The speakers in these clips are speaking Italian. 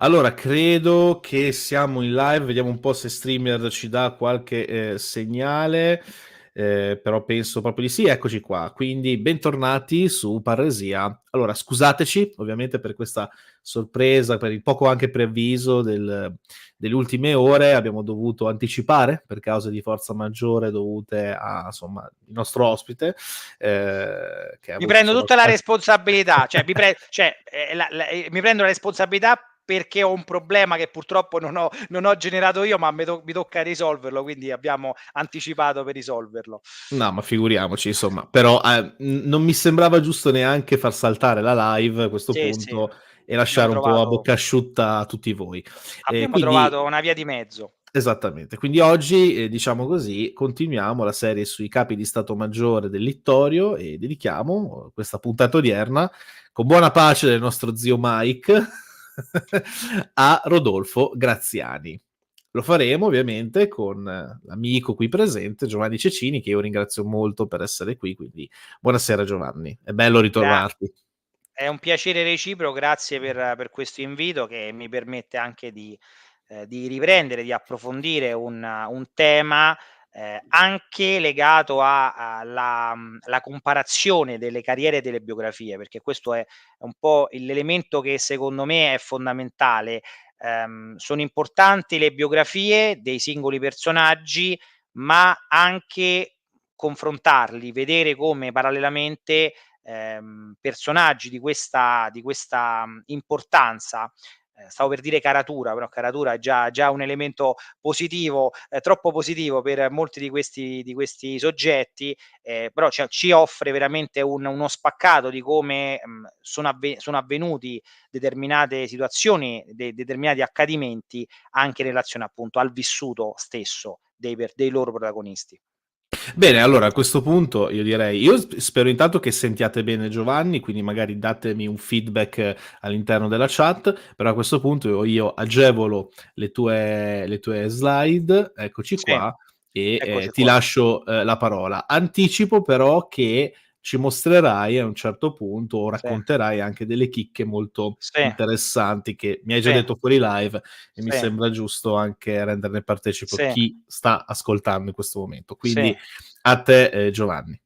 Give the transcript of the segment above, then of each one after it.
Allora, credo che siamo in live, vediamo un po' se StreamYard ci dà qualche segnale, però penso proprio di sì, eccoci qua. Quindi bentornati su Parresia. Allora, scusateci ovviamente per questa sorpresa, per il poco anche preavviso delle ultime ore, abbiamo dovuto anticipare per cause di forza maggiore dovute a, insomma, il nostro ospite, che ha Mi avuto, prendo insomma, tutta la responsabilità, cioè mi prendo la responsabilità perché ho un problema che purtroppo non ho generato io, ma mi tocca risolverlo, quindi abbiamo anticipato per risolverlo. No, ma figuriamoci, insomma, però non mi sembrava giusto neanche far saltare la live a questo Sì, sì, punto e lasciare un po' a bocca asciutta a tutti voi. abbiamo Quindi, trovato una via di mezzo. esattamente, quindi oggi, diciamo così, continuiamo la serie sui capi di Stato Maggiore del Littorio e dedichiamo questa puntata odierna, con buona pace del nostro zio Mike, a Rodolfo Graziani. Lo faremo ovviamente con l'amico qui presente, Giovanni Cecini, che io ringrazio molto per essere qui, quindi buonasera Giovanni, è bello Gra ritrovarti. È un piacere reciproco, grazie per questo invito che mi permette anche di riprendere, di approfondire un tema, anche legato alla comparazione delle carriere e delle biografie, perché questo è un po' l'elemento che secondo me è fondamentale. Sono importanti le biografie dei singoli personaggi, ma anche confrontarli, vedere come parallelamente personaggi di questa importanza, stavo per dire caratura, però caratura è già un elemento positivo, troppo positivo per molti di questi soggetti, però ci offre veramente uno spaccato di come, sono avvenuti determinate situazioni, determinati accadimenti anche in relazione appunto al vissuto stesso dei loro protagonisti. Bene, allora a questo punto io direi, io spero intanto che sentiate bene Giovanni, quindi magari datemi un feedback all'interno della chat, però a questo punto io agevolo le tue slide, eccoci Sì, qua, e eccoci ti qua. lascio la parola. Anticipo però che ci mostrerai a un certo punto o Sì, racconterai anche delle chicche molto sì, interessanti che mi hai già sì, detto fuori live e mi sì, sembra giusto anche renderne partecipe sì, chi sta ascoltando in questo momento. sì. Quindi a te, Giovanni.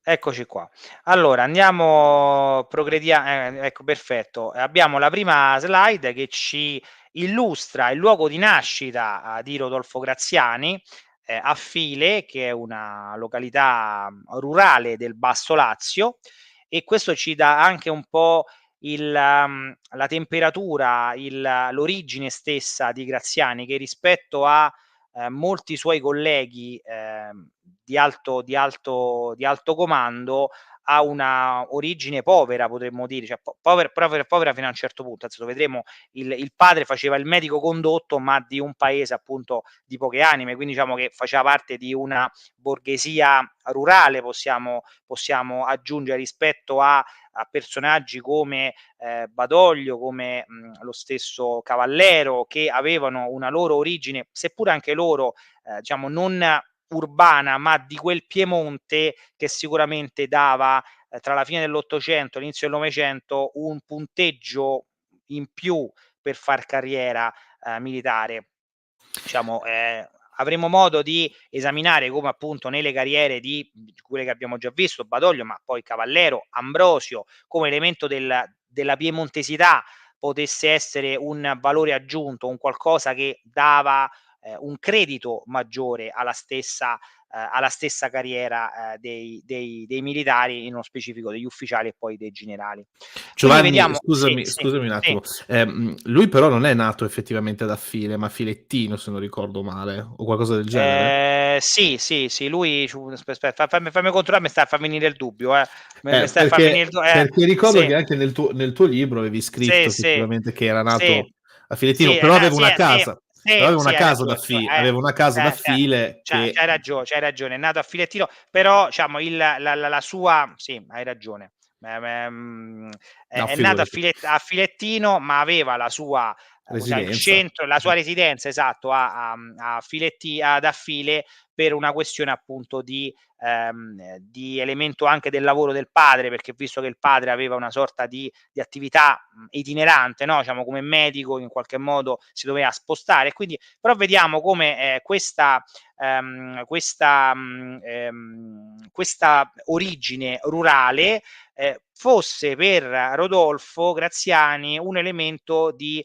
Eccoci qua. Allora andiamo ecco perfetto. Abbiamo la prima slide che ci illustra il luogo di nascita, di Rodolfo Graziani, a File, che è una località, rurale del Basso Lazio, e questo ci dà anche un po' la temperatura, l'origine stessa di Graziani, che rispetto a, molti suoi colleghi, di alto comando, ha una origine povera, potremmo dire, cioè povera fino a un certo punto. Adesso lo vedremo, il padre faceva il medico condotto, ma di un paese appunto di poche anime, quindi diciamo che faceva parte di una borghesia rurale, possiamo aggiungere, rispetto a personaggi come, Badoglio, come, lo stesso Cavallero, che avevano una loro origine, seppure anche loro, diciamo non urbana, ma di quel Piemonte che sicuramente dava, tra la fine dell'Ottocento e l'inizio del Novecento, un punteggio in più per far carriera, militare. Diciamo, avremo modo di esaminare come appunto nelle carriere di quelle che abbiamo già visto, Badoglio, ma poi Cavallero, Ambrosio, come elemento della piemontesità potesse essere un valore aggiunto, un qualcosa che dava, un credito maggiore alla stessa carriera, dei militari, nello specifico degli ufficiali e poi dei generali. Quindi Giovanni, vediamo sì, sì, scusami un sì. attimo, lui però non è nato effettivamente da File, ma Filettino se non ricordo male, o qualcosa del genere? Sì, sì, sì, lui aspetta, fammi controllare, mi sta a far venire il dubbio, mi stai a far venire Perché il du perché ricordo sì, che anche nel tuo libro avevi sì, scritto sì, effettivamente che era sì, nato a Filettino, sì, però aveva sì, una sì, casa, sì, sì, hai ragione, aveva una casa da File che c'hai ragione, è nato a Filettino, però diciamo la sua sì, hai ragione. no, È nato figurati, a Filettino, ma aveva la sua, il residenza. centro, la sua residenza, esatto, a Filetti ad Affile, per una questione appunto di elemento anche del lavoro del padre, perché visto che il padre aveva una sorta di attività itinerante, no? Diciamo come medico, in qualche modo si doveva spostare. Quindi, però vediamo come questa origine rurale fosse per Rodolfo Graziani un elemento di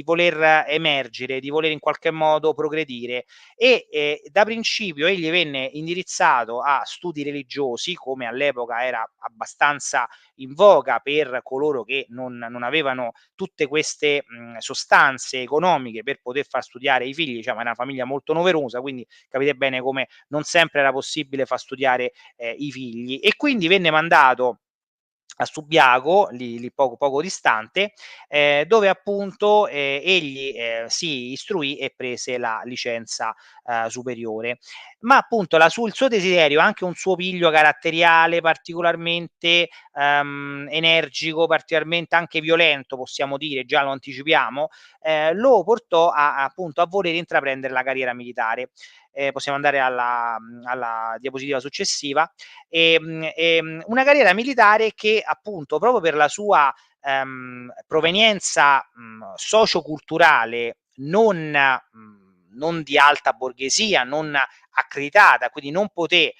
voler emergere, di voler in qualche modo progredire e da principio egli venne indirizzato a studi religiosi, come all'epoca era abbastanza in voga per coloro che non avevano tutte queste sostanze economiche per poter far studiare i figli, diciamo era una famiglia molto numerosa, quindi capite bene come non sempre era possibile far studiare i figli e quindi venne mandato a Subiaco, lì poco distante, dove appunto, egli, si istruì e prese la licenza, superiore. Ma appunto il suo desiderio, anche un suo piglio caratteriale particolarmente, energico, particolarmente anche violento, possiamo dire, già lo anticipiamo, lo portò appunto a voler intraprendere la carriera militare. Possiamo andare alla diapositiva successiva. Una carriera militare che appunto proprio per la sua provenienza socioculturale non di alta borghesia, non accreditata, quindi non poté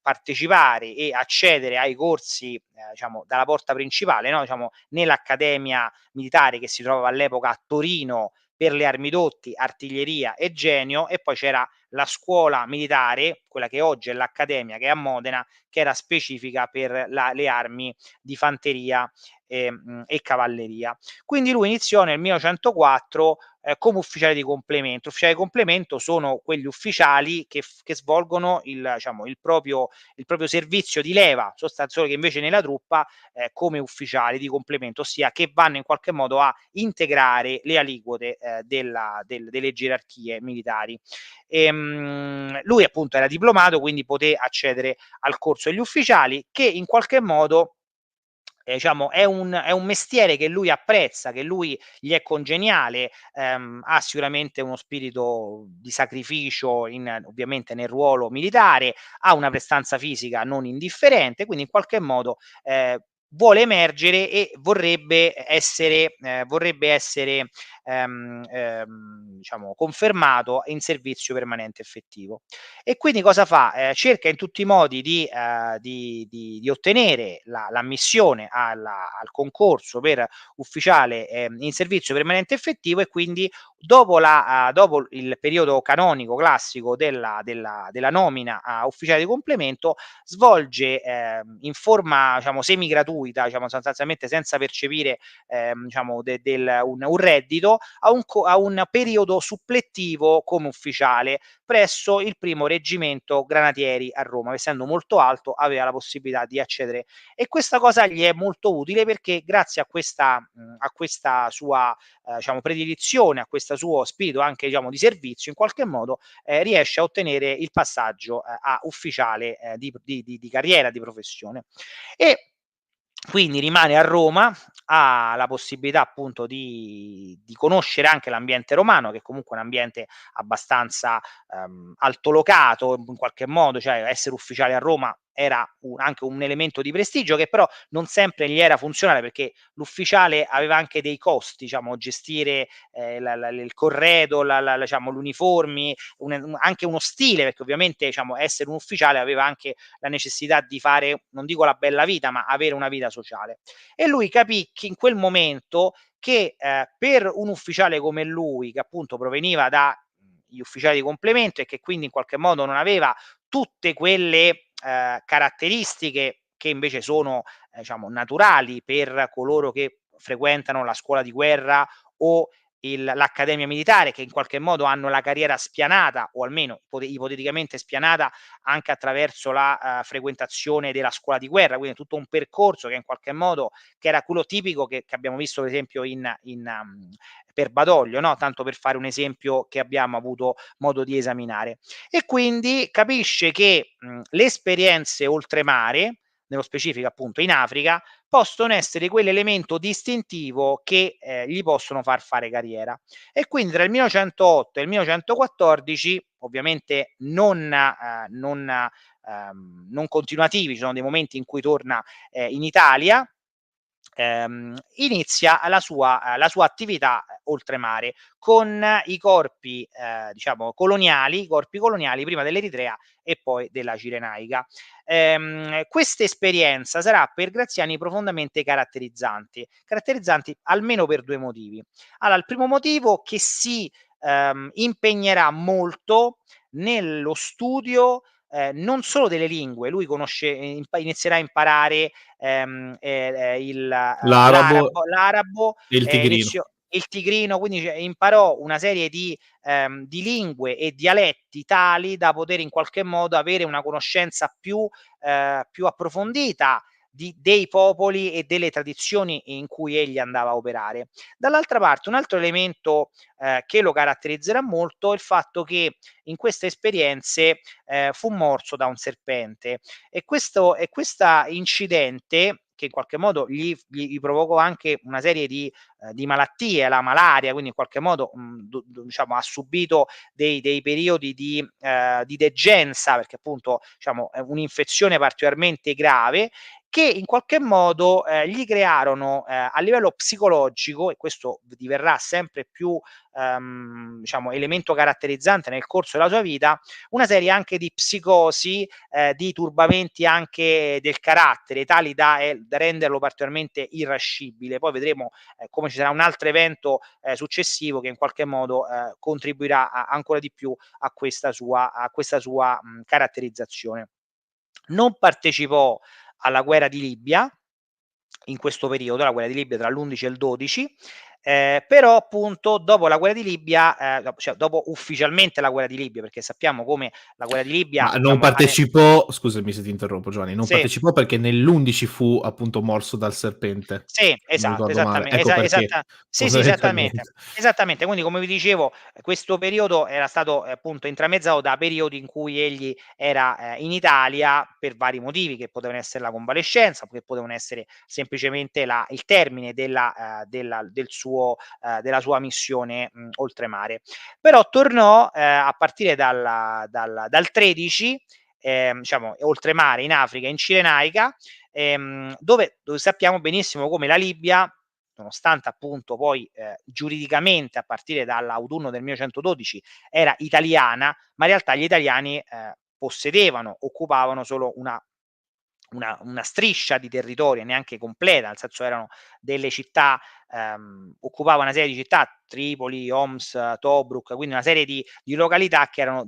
partecipare e accedere ai corsi diciamo dalla porta principale, no? Diciamo, nell'Accademia Militare che si trovava all'epoca a Torino per le armidotti, artiglieria e genio, e poi c'era la scuola militare, quella che oggi è l'Accademia, che è a Modena, che era specifica per le armi di fanteria e cavalleria. Quindi lui iniziò nel 1904 come ufficiale di complemento. Ufficiali di complemento sono quegli ufficiali che svolgono il proprio servizio di leva, sostanzialmente, che invece nella truppa come ufficiali di complemento, ossia che vanno in qualche modo a integrare le aliquote delle gerarchie militari. Lui appunto era diplomato, quindi poté accedere al corso degli ufficiali che in qualche modo diciamo è un mestiere che lui apprezza, che lui gli è congeniale, ha sicuramente uno spirito di sacrificio ovviamente nel ruolo militare, ha una prestanza fisica non indifferente, quindi in qualche modo vuole emergere e vorrebbe essere diciamo confermato in servizio permanente effettivo. E quindi cosa fa? Cerca in tutti i modi di ottenere l'ammissione al concorso per ufficiale in servizio permanente effettivo e quindi dopo il periodo canonico classico della nomina a ufficiale di complemento svolge in forma diciamo semi gratuita, diciamo sostanzialmente senza percepire diciamo un reddito a un periodo suppletivo come ufficiale presso il primo reggimento granatieri a Roma. Essendo molto alto aveva la possibilità di accedere e questa cosa gli è molto utile perché grazie a questa sua diciamo predilizione, a questo suo spirito anche diciamo di servizio, in qualche modo riesce a ottenere il passaggio a ufficiale di carriera, di professione. E quindi rimane a Roma, ha la possibilità appunto di conoscere anche l'ambiente romano, che comunque è un ambiente abbastanza altolocato in qualche modo, cioè essere ufficiale a Roma era anche un elemento di prestigio che però non sempre gli era funzionale perché l'ufficiale aveva anche dei costi, diciamo, gestire il corredo, diciamo, l'uniformi, anche uno stile, perché ovviamente diciamo, essere un ufficiale aveva anche la necessità di fare, non dico la bella vita, ma avere una vita sociale. E lui capì che in quel momento che per un ufficiale come lui, che appunto proveniva dagli ufficiali di complemento e che quindi in qualche modo non aveva tutte quelle caratteristiche che invece sono diciamo naturali per coloro che frequentano la scuola di guerra o l'accademia militare, che in qualche modo hanno la carriera spianata o almeno ipoteticamente spianata anche attraverso la frequentazione della scuola di guerra, quindi tutto un percorso che in qualche modo che era quello tipico che abbiamo visto per esempio per Badoglio, no? Tanto per fare un esempio che abbiamo avuto modo di esaminare. E quindi capisce che le esperienze oltremare nello specifico appunto in Africa, possono essere quell'elemento distintivo che gli possono far fare carriera. E quindi tra il 1908 e il 1914, ovviamente non continuativi, ci sono dei momenti in cui torna in Italia, inizia la sua attività oltremare con i corpi, coloniali, i corpi coloniali prima dell'Eritrea e poi della Cirenaica. Questa esperienza sarà per Graziani profondamente caratterizzanti almeno per 2 motivi. Allora, il primo motivo che si impegnerà molto nello studio non solo delle lingue, lui conosce inizierà a imparare L'arabo l'arabo, e il tigrino. iniziò il tigrino, quindi imparò una serie di lingue e dialetti tali da poter in qualche modo avere una conoscenza più approfondita dei popoli e delle tradizioni in cui egli andava a operare. Dall'altra parte, un altro elemento che lo caratterizzerà molto è il fatto che in queste esperienze fu morso da un serpente e questa incidente che in qualche modo gli provocò anche una serie di malattie, la malaria, quindi in qualche modo diciamo, ha subito dei periodi di degenza, perché appunto diciamo, è un'infezione particolarmente grave che in qualche modo gli crearono a livello psicologico, e questo diverrà sempre più diciamo, elemento caratterizzante nel corso della sua vita, una serie anche di psicosi, di turbamenti anche del carattere, tali da renderlo particolarmente irascibile. Poi vedremo come ci sarà un altro evento successivo che in qualche modo contribuirà ancora di più a questa sua caratterizzazione. Non partecipò alla guerra di Libia in questo periodo, la guerra di Libia tra l'11 e il 12, però appunto dopo la guerra di Libia, dopo ufficialmente la guerra di Libia, perché sappiamo come la guerra di Libia, Ma non diciamo, partecipò, scusami se ti interrompo Giovanni, non sì. partecipò perché nell'11 fu appunto morso dal serpente, Sì, se non esatto, ricordo male. Ecco perché, sì, sì, esattamente. fondamentalmente. Esattamente, quindi come vi dicevo, questo periodo era stato, appunto intramezzato da periodi in cui egli era, in Italia per vari motivi, che potevano essere la convalescenza, che potevano essere semplicemente il termine della sua missione, oltremare. Però tornò, a partire dal 13, diciamo oltremare in Africa, in Cirenaica, dove sappiamo benissimo come la Libia, nonostante appunto poi giuridicamente a partire dall'autunno del 1912 era italiana, ma in realtà gli italiani possedevano, occupavano solo una striscia di territorio, neanche completa, nel senso erano delle città, occupava una serie di città, Tripoli, Homs, Tobruk, quindi una serie di località che erano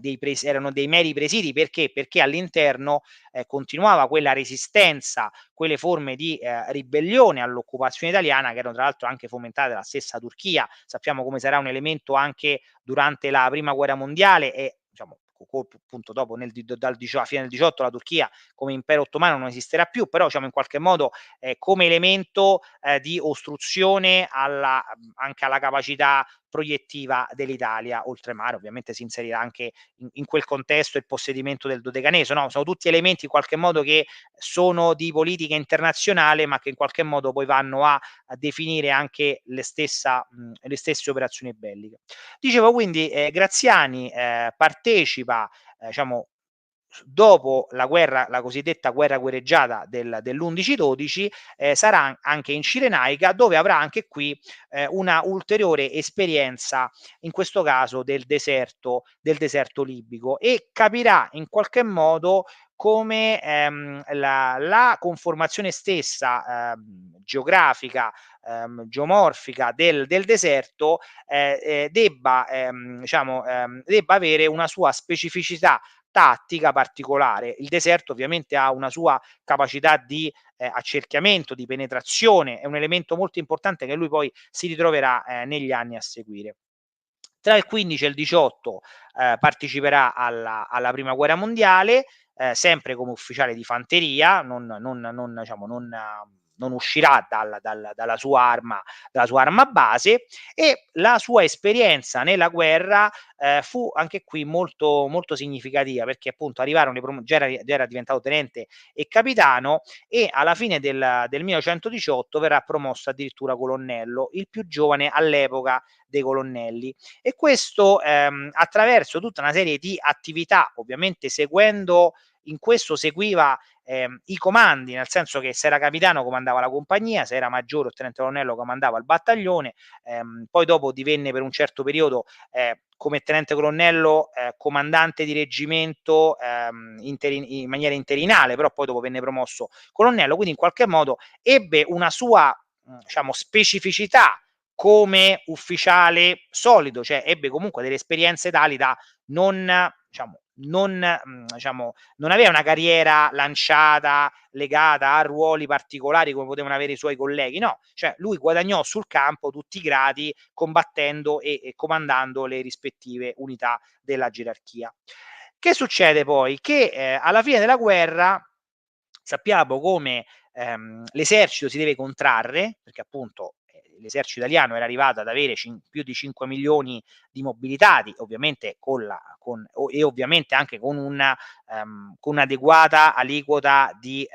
dei meri presidi. Perché? Perché all'interno continuava quella resistenza, quelle forme di ribellione all'occupazione italiana, che erano tra l'altro anche fomentate dalla stessa Turchia. Sappiamo come sarà un elemento anche durante la prima guerra mondiale e diciamo appunto dopo a fine del 18 la Turchia come impero ottomano non esisterà più, però diciamo in qualche modo come elemento di ostruzione anche alla capacità proiettiva dell'Italia oltremare. Ovviamente si inserirà anche in quel contesto il possedimento del Dodecaneso, no? Sono tutti elementi in qualche modo che sono di politica internazionale, ma che in qualche modo poi vanno a definire anche le stesse operazioni belliche. Dicevo quindi Graziani partecipa diciamo dopo la cosiddetta guerra guerreggiata dell'11-12, sarà anche in Cirenaica, dove avrà anche qui una ulteriore esperienza, in questo caso del deserto libico, e capirà in qualche modo come la conformazione stessa geografica, geomorfica del deserto debba avere una sua specificità tattica particolare. Il deserto ovviamente ha una sua capacità di accerchiamento, di penetrazione, è un elemento molto importante che lui poi si ritroverà negli anni a seguire. Tra il 15 e il 18 parteciperà alla prima guerra mondiale, sempre come ufficiale di fanteria, non non uscirà dalla sua arma base, e la sua esperienza nella guerra fu anche qui molto, molto significativa, perché appunto arrivarono già era diventato tenente e capitano, e alla fine del 1918 verrà promosso addirittura colonnello, il più giovane all'epoca dei colonnelli. E questo attraverso tutta una serie di attività, ovviamente seguendo, in questo seguiva i comandi, nel senso che se era capitano comandava la compagnia, se era maggiore o tenente colonnello comandava il battaglione, poi dopo divenne per un certo periodo come tenente colonnello comandante di reggimento in maniera interinale, però poi dopo venne promosso colonnello, quindi in qualche modo ebbe una sua diciamo specificità come ufficiale solido, cioè ebbe comunque delle esperienze tali da non diciamo non aveva una carriera lanciata, legata a ruoli particolari come potevano avere i suoi colleghi, no, cioè lui guadagnò sul campo tutti i gradi combattendo e comandando le rispettive unità della gerarchia. Che succede poi? Che alla fine della guerra sappiamo come l'esercito si deve contrarre, perché appunto l'esercito italiano era arrivato ad avere più di 5 milioni di mobilitati, ovviamente e ovviamente anche con un'adeguata aliquota di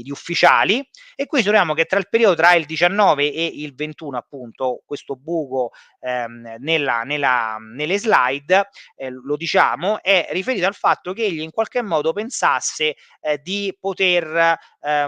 ufficiali, e qui troviamo che tra il 19 e il 21 appunto, questo buco nelle slide, lo diciamo, è riferito al fatto che egli in qualche modo pensasse di poter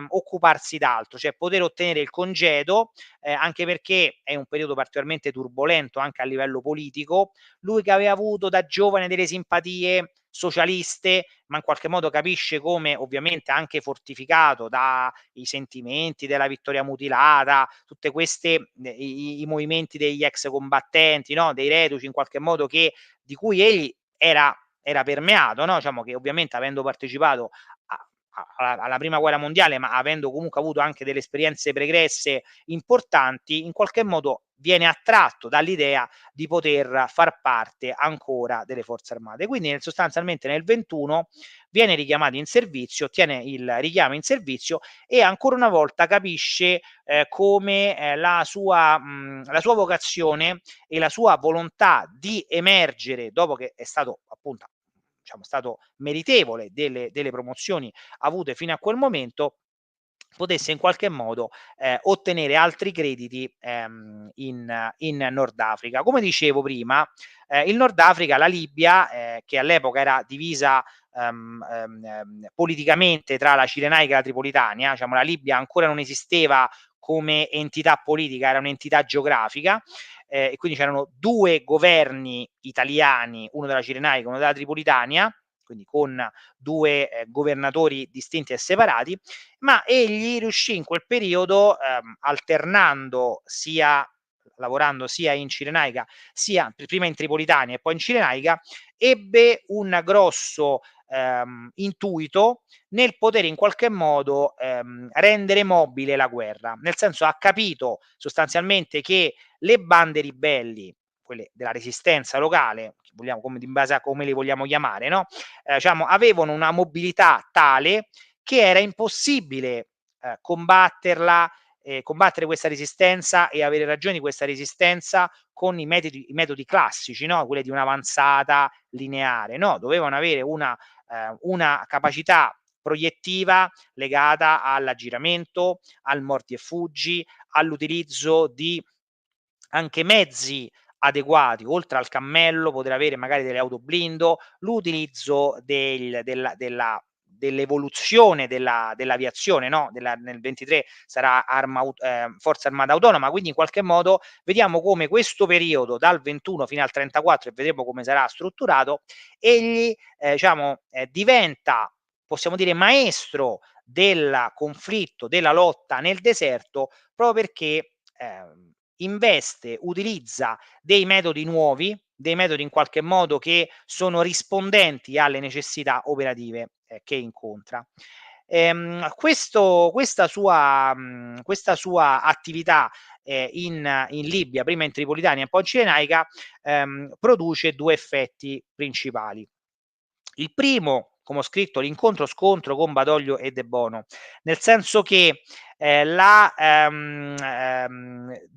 occuparsi d'altro, cioè poter ottenere il congedo, anche perché è un periodo particolarmente turbolento anche a livello politico. Lui che aveva avuto da giovane delle simpatie socialiste, ma in qualche modo capisce come, ovviamente anche fortificato dai sentimenti della vittoria mutilata, tutte queste i movimenti degli ex combattenti, no, dei reduci in qualche modo, di cui egli era permeato, no, diciamo che ovviamente avendo partecipato alla prima guerra mondiale, ma avendo comunque avuto anche delle esperienze pregresse importanti, in qualche modo viene attratto dall'idea di poter far parte ancora delle forze armate. Quindi sostanzialmente nel 21 viene richiamato in servizio, ottiene il richiamo in servizio, e ancora una volta capisce come la sua vocazione e la sua volontà di emergere, dopo che è stato appunto diciamo stato meritevole delle promozioni avute fino a quel momento, potesse in qualche modo ottenere altri crediti in Nord Africa. Come dicevo prima, il Nord Africa, la Libia, che all'epoca era divisa politicamente tra la Cirenaica e la Tripolitania, diciamo la Libia ancora non esisteva come entità politica, era un'entità geografica, e quindi c'erano due governi italiani, uno della Cirenaica e uno della Tripolitania, quindi con due governatori distinti e separati, ma egli riuscì in quel periodo, lavorando sia in Cirenaica, sia prima in Tripolitania e poi in Cirenaica, ebbe un grosso intuito nel poter in qualche modo rendere mobile la guerra. Nel senso, ha capito sostanzialmente che le bande ribelli, quelle della resistenza locale, in base a come li vogliamo chiamare, no? Diciamo, avevano una mobilità tale che era impossibile combattere questa resistenza e avere ragione di questa resistenza con i metodi classici, no? Quelli di un'avanzata lineare, no? Dovevano avere una capacità proiettiva legata all'aggiramento, al morti e fuggi, all'utilizzo di anche mezzi adeguati, oltre al cammello, poter avere magari delle auto blindo, l'utilizzo dell'evoluzione dell'aviazione, no? Nel 23 sarà forza armata autonoma, quindi in qualche modo vediamo come questo periodo dal 21 fino al 34, e vedremo come sarà strutturato, egli diventa, possiamo dire, maestro del conflitto, della lotta nel deserto, proprio perché utilizza dei metodi nuovi, dei metodi in qualche modo che sono rispondenti alle necessità operative che incontra. Questa sua attività in Libia, prima in Tripolitania e poi in Cirenaica, produce due effetti principali. Il primo, come ho scritto, l'incontro-scontro con Badoglio e De Bono, nel senso che da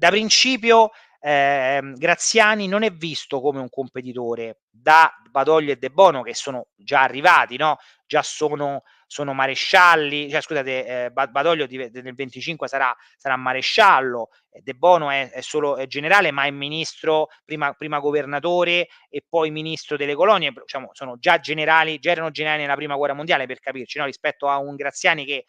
principio Graziani non è visto come un competitore da Badoglio e De Bono, che sono già arrivati, no? Già sono marescialli, cioè scusate, Badoglio nel 25 sarà maresciallo, De Bono è solo è generale, ma è ministro, prima governatore e poi ministro delle colonie, diciamo, sono già generali, già erano generali nella prima guerra mondiale, per capirci, no? Rispetto a un Graziani che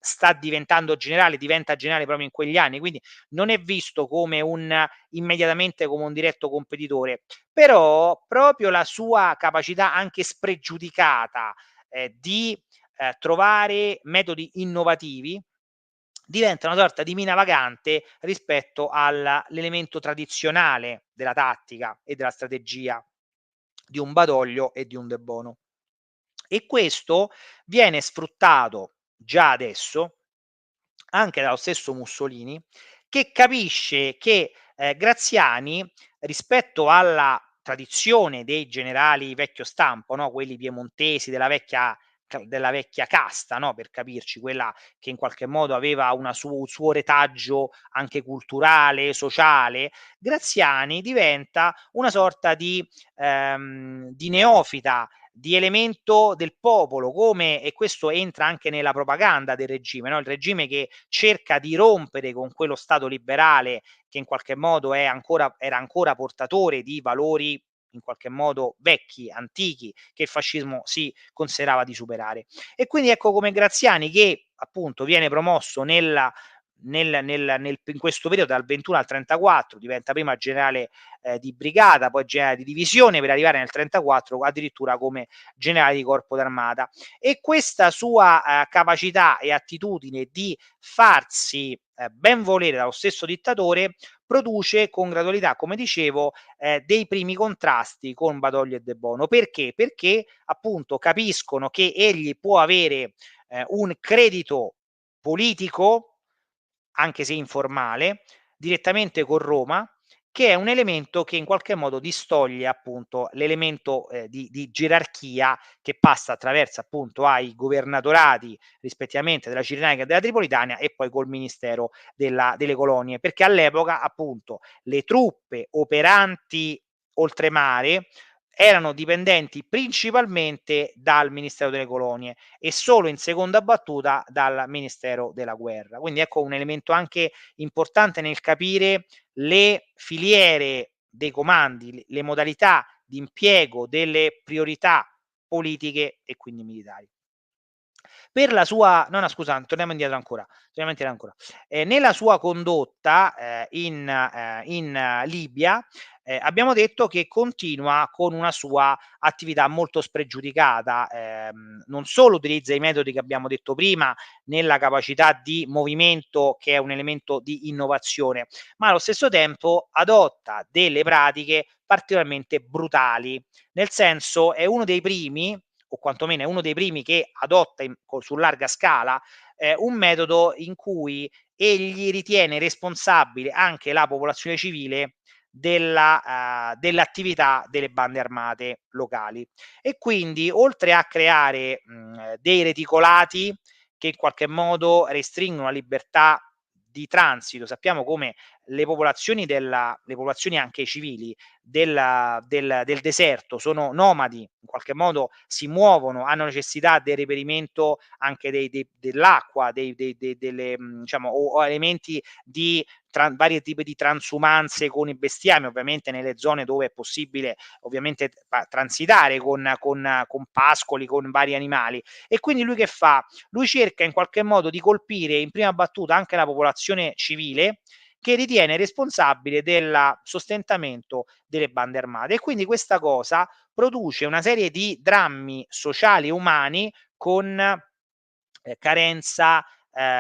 sta diventando generale, diventa generale proprio in quegli anni, quindi non è visto come immediatamente come un diretto competitore, però proprio la sua capacità anche spregiudicata di trovare metodi innovativi diventa una sorta di mina vagante rispetto all'elemento tradizionale della tattica e della strategia di un Badoglio e di un De Bono. E questo viene sfruttato già adesso anche dallo stesso Mussolini, che capisce che Graziani, rispetto alla tradizione dei generali vecchio stampo, no? Quelli piemontesi della vecchia casta, no? Per capirci, quella che in qualche modo aveva un suo retaggio anche culturale, sociale, Graziani diventa una sorta di neofita, di elemento del popolo, come, e questo entra anche nella propaganda del regime, no? Il regime che cerca di rompere con quello Stato liberale che in qualche modo era ancora portatore di valori in qualche modo vecchi, antichi, che il fascismo si considerava di superare. E quindi ecco come Graziani, che appunto viene promosso in questo periodo dal 21 al 34, diventa prima generale di brigata, poi generale di divisione, per arrivare nel 34 addirittura come generale di corpo d'armata. E questa sua capacità e attitudine di farsi ben volere dallo stesso dittatore produce con gradualità, come dicevo, dei primi contrasti con Badoglio e De Bono. Perché? Perché appunto capiscono che egli può avere un credito politico, anche se informale, direttamente con Roma, che è un elemento che in qualche modo distoglie appunto l'elemento di gerarchia che passa attraverso appunto ai governatorati rispettivamente della Cirenaica e della Tripolitania e poi col Ministero delle Colonie, perché all'epoca appunto le truppe operanti oltremare erano dipendenti principalmente dal Ministero delle Colonie e solo in seconda battuta dal Ministero della Guerra. Quindi ecco un elemento anche importante nel capire le filiere dei comandi, le modalità di impiego delle priorità politiche e quindi militari. Per la sua no, no scusa, torniamo indietro ancora, nella sua condotta, in Libia, abbiamo detto che continua con una sua attività molto spregiudicata, non solo utilizza i metodi che abbiamo detto prima, nella capacità di movimento che è un elemento di innovazione, ma allo stesso tempo adotta delle pratiche particolarmente brutali. Nel senso, è uno dei primi, o quantomeno è uno dei primi che adotta su larga scala un metodo in cui egli ritiene responsabile anche la popolazione civile dell'attività delle bande armate locali. E quindi, oltre a creare dei reticolati che in qualche modo restringono la libertà di transito, sappiamo come le popolazioni anche civili del deserto sono nomadi, in qualche modo si muovono, hanno necessità del reperimento anche dell'acqua, diciamo, o elementi di vari tipi di transumanze con i bestiame, ovviamente nelle zone dove è possibile ovviamente transitare con pascoli, con vari animali. E quindi lui che fa? Lui cerca in qualche modo di colpire in prima battuta anche la popolazione civile, che ritiene responsabile del sostentamento delle bande armate. E quindi questa cosa produce una serie di drammi sociali e umani con carenza,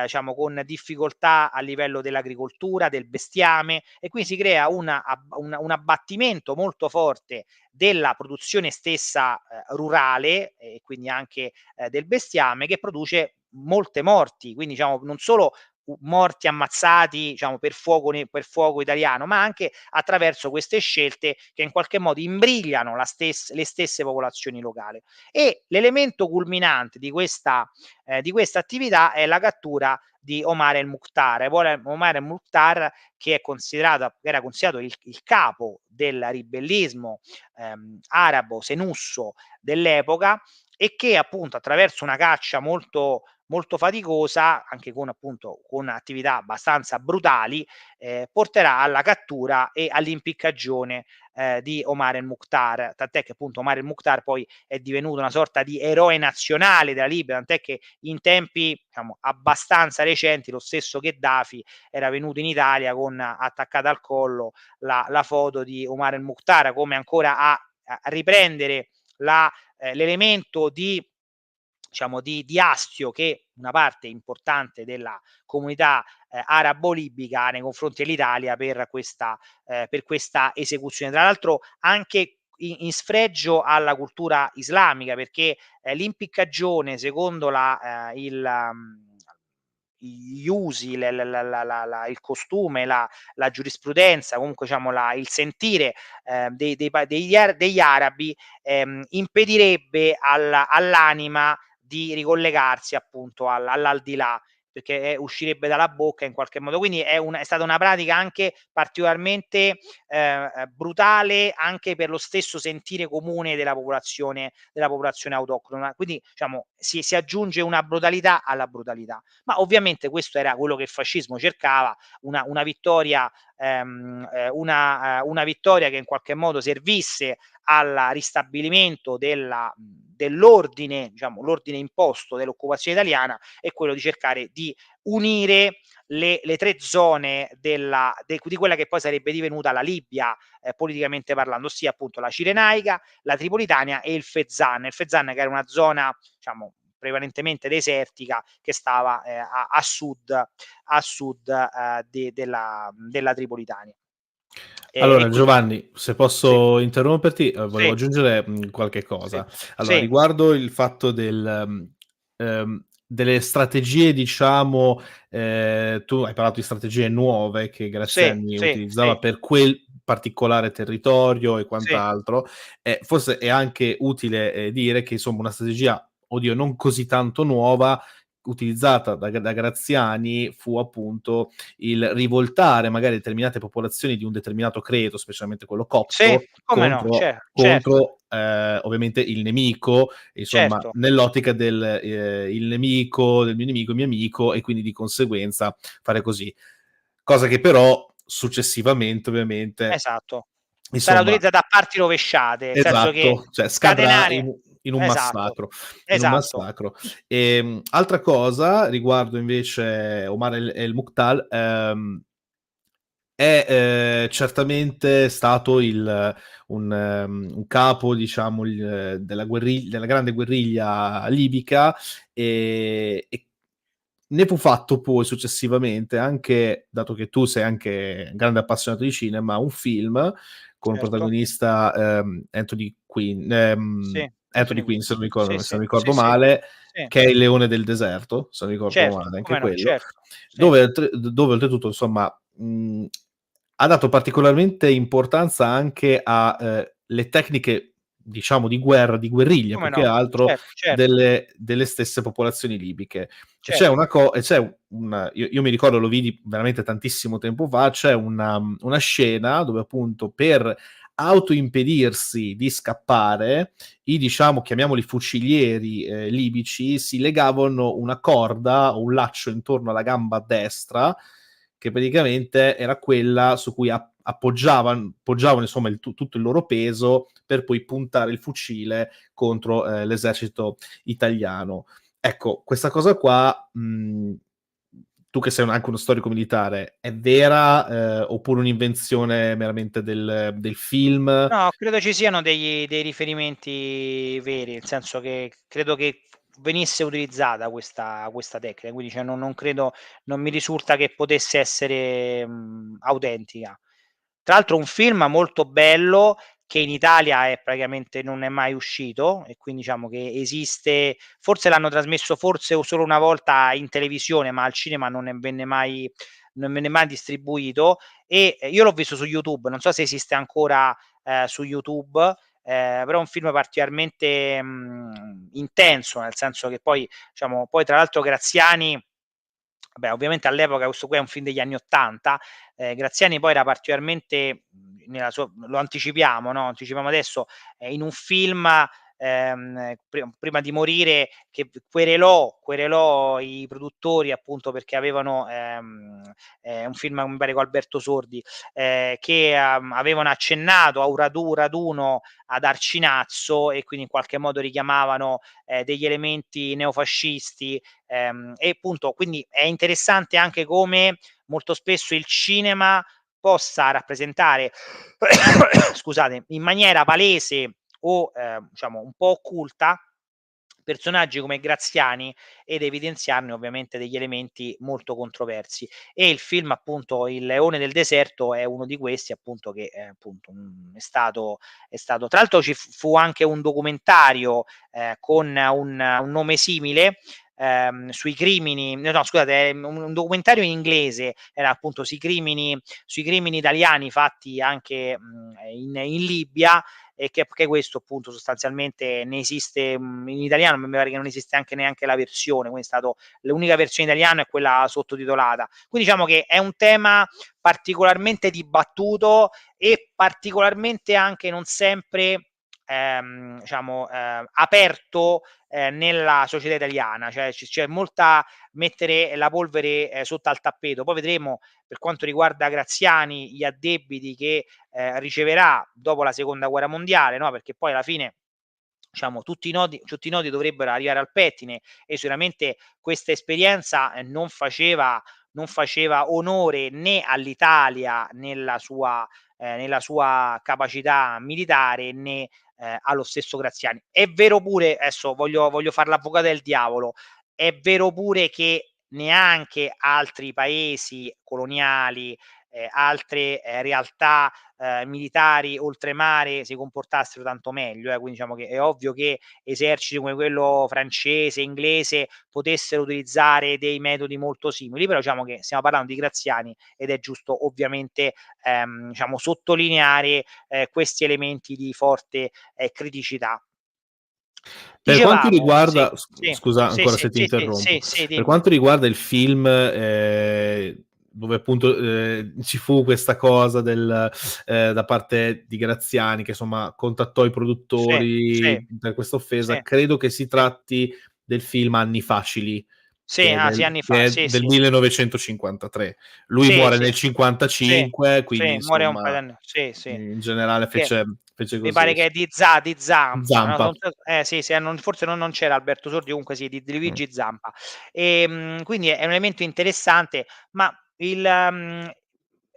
diciamo con difficoltà a livello dell'agricoltura, del bestiame, e qui si crea un abbattimento molto forte della produzione stessa rurale e quindi anche del bestiame, che produce molte morti, quindi diciamo non solo morti, ammazzati, diciamo, per fuoco italiano, ma anche attraverso queste scelte che in qualche modo imbrigliano le stesse popolazioni locali. E l'elemento culminante di questa attività è la cattura di Omar El Mukhtar. Omar El Mukhtar, che era considerato il capo del ribellismo arabo senusso dell'epoca, e che appunto attraverso una caccia molto faticosa, anche con attività abbastanza brutali, porterà alla cattura e all'impiccagione di Omar El Mukhtar, tant'è che appunto Omar El Mukhtar poi è divenuto una sorta di eroe nazionale della Libia, tant'è che in tempi, diciamo, abbastanza recenti lo stesso Gheddafi era venuto in Italia con attaccata al collo la foto di Omar El Mukhtar, come ancora a riprendere l'elemento di, diciamo, di astio che una parte importante della comunità arabo-libica ha nei confronti dell'Italia per questa esecuzione. Tra l'altro anche in sfregio alla cultura islamica, perché l'impiccagione, secondo gli usi, il costume, la giurisprudenza, comunque diciamo il sentire degli arabi, impedirebbe all'anima di ricollegarsi appunto all'aldilà, perché uscirebbe dalla bocca in qualche modo. Quindi è stata una pratica anche particolarmente brutale, anche per lo stesso sentire comune della popolazione autoctona. Quindi diciamo si aggiunge una brutalità alla brutalità. Ma ovviamente questo era quello che il fascismo cercava, una vittoria, una vittoria che in qualche modo servisse al ristabilimento dell'ordine, diciamo, l'ordine imposto dell'occupazione italiana, è quello di cercare di unire le tre zone di quella che poi sarebbe divenuta la Libia, politicamente parlando, ossia appunto la Cirenaica, la Tripolitania e il Fezzan. Il Fezzan, che era una zona, diciamo, prevalentemente desertica, che stava a sud della Tripolitania. Allora, E quindi Giovanni, se sì, posso interromperti, volevo sì, aggiungere qualche sì, cosa. Allora, sì, riguardo il fatto delle strategie, diciamo, tu hai parlato di strategie nuove che sì, Graziani sì, utilizzava sì, per quel particolare territorio e sì, quant'altro. Forse è anche utile dire che insomma una strategia, oddio, non così tanto nuova, utilizzata da Graziani fu appunto il rivoltare magari determinate popolazioni di un determinato credo, specialmente quello sì, copto, come no, certo, contro ovviamente il nemico, insomma, certo, nell'ottica del il nemico del mio amico, e quindi di conseguenza fare così. Cosa che però successivamente, ovviamente, esatto. Sarà insomma, utilizzata a parti rovesciate, nel senso che esatto, cioè scadrà scatenare in un esatto, massacro, in un esatto, massacro. Altra cosa riguardo invece Omar El Mukhtar, è certamente stato un capo, diciamo, della grande guerriglia libica, e ne fu fatto poi successivamente anche, dato che tu sei anche grande appassionato di cinema, un film con un certo, protagonista, sì, Anthony Anthony Quinn, Quinn, sì, se non sì, sì, ricordo sì, male, sì, che è Il leone del deserto, se non ricordo certo, male anche come no, quello, certo, sì, dove oltretutto insomma, ha dato particolarmente importanza anche a, le tecniche, diciamo, di guerra, di guerriglia come più che no, altro, certo, delle stesse popolazioni libiche. E certo, c'è una io mi ricordo, lo vidi veramente tantissimo tempo fa, c'è una scena dove appunto per autoimpedirsi di scappare, i, diciamo, chiamiamoli fucilieri, libici, si legavano una corda o un laccio intorno alla gamba destra, che praticamente era quella su cui appoggiavano insomma tutto il loro peso per poi puntare il fucile contro, l'esercito italiano. Ecco, questa cosa qua, tu che sei anche uno storico militare, è vera, oppure un'invenzione meramente del film? no, credo ci siano dei riferimenti veri, nel senso che credo che venisse utilizzata questa tecnica, quindi cioè non credo, non mi risulta che potesse essere, autentica. Tra l'altro un film molto bello, che in Italia è praticamente non è mai uscito, e quindi diciamo che esiste, forse l'hanno trasmesso forse o solo una volta in televisione, ma al cinema non venne mai distribuito, e io l'ho visto su YouTube, non so se esiste ancora su YouTube, però è un film particolarmente intenso, nel senso che poi, diciamo, poi tra l'altro Graziani, vabbè, ovviamente all'epoca questo qui è un film degli anni '80, Graziani poi era particolarmente nella sua, lo anticipiamo, no, anticipiamo adesso, in un film, prima di morire, che querelò i produttori, appunto perché avevano, un film mi pare con Alberto Sordi, che, avevano accennato a un raduno ad Arcinazzo, e quindi in qualche modo richiamavano, degli elementi neofascisti, e appunto quindi è interessante anche come molto spesso il cinema possa rappresentare scusate, in maniera palese o, diciamo un po' occulta, personaggi come Graziani, ed evidenziarne ovviamente degli elementi molto controversi. E il film, appunto, Il leone del deserto è uno di questi, appunto, che, appunto, è stato tra l'altro ci fu anche un documentario, con un nome simile, sui crimini, no scusate, è un documentario in inglese, era appunto sui crimini italiani fatti anche, in Libia, e che questo appunto sostanzialmente ne esiste, in italiano mi pare che non esiste anche neanche la versione, quindi è stato, l'unica versione italiana è quella sottotitolata. Quindi diciamo che è un tema particolarmente dibattuto, e particolarmente anche non sempre, diciamo, aperto, nella società italiana, cioè c'è molta mettere la polvere, sotto al tappeto. Poi vedremo, per quanto riguarda Graziani, gli addebiti che, riceverà dopo la seconda guerra mondiale, no, perché poi alla fine, diciamo, tutti i nodi dovrebbero arrivare al pettine, e sicuramente questa esperienza, non faceva onore né all'Italia nella sua capacità militare, né, allo stesso Graziani. È vero pure, adesso voglio far l'avvocato del diavolo, è vero pure che neanche altri paesi coloniali, altre, realtà, militari oltremare si comportassero tanto meglio, quindi diciamo che è ovvio che eserciti come quello francese, inglese, potessero utilizzare dei metodi molto simili, però diciamo che stiamo parlando di Graziani, ed è giusto ovviamente, diciamo, sottolineare, questi elementi di forte, criticità. Per quanto Dicevamo sì, riguarda sì, scusa sì, ancora sì, se ti sì, sì, sì, interrompo. sì, Per dimmi. quanto riguarda il film, dove appunto, ci fu questa cosa del da parte di Graziani che insomma contattò i Sì, sì, produttori per questa sì, offesa, credo che si sì. tratti del film Anni facili, Sì, sì, anni fa, che è sì, del sì. 1953. Lui Sì, muore sì, nel sì, 55, quindi sì, muore un paio insomma d'anni, sì, sì. in generale Che fece mi così. pare che è di Zampa, no, Zampa. non so, sì, sì, forse non c'era Alberto Sordi, comunque sì, di Mh. Luigi Zampa. Quindi è un elemento interessante, ma è un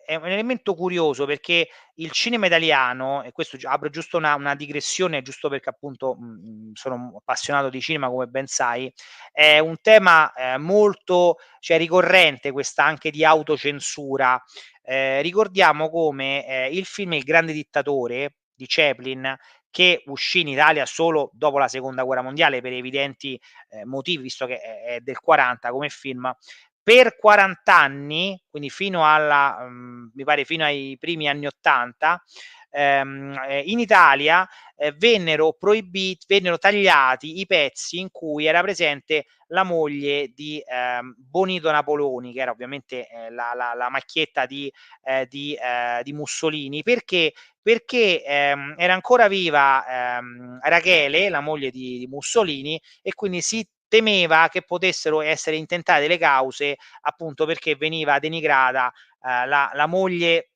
elemento curioso, perché il cinema italiano, e questo apro giusto una digressione, giusto perché appunto, sono un appassionato di cinema, come ben sai, è un tema, molto, cioè, ricorrente, questa anche di autocensura. Ricordiamo come, il film Il grande dittatore di Chaplin, che uscì in Italia solo dopo la seconda guerra mondiale per evidenti, motivi, visto che è del '40 come film, per 40 anni, quindi fino alla, mi pare fino ai primi anni '80, in Italia, vennero tagliati i pezzi in cui era presente la moglie di, Bonito Napoloni, che era ovviamente, la macchietta di Mussolini. Perché, era ancora viva, Rachele, la moglie di Mussolini, e quindi si temeva che potessero essere intentate delle cause, appunto perché veniva denigrata, la moglie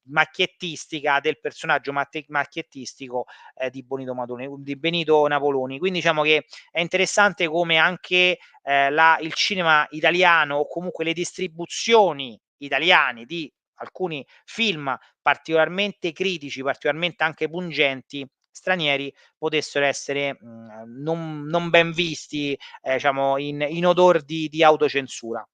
macchiettistica del personaggio macchiettistico, di Benito Napoloni. Quindi diciamo che è interessante come anche, il cinema italiano, o comunque le distribuzioni italiane di alcuni film particolarmente critici, particolarmente anche pungenti, stranieri, potessero essere, non ben visti, diciamo in odor di autocensura.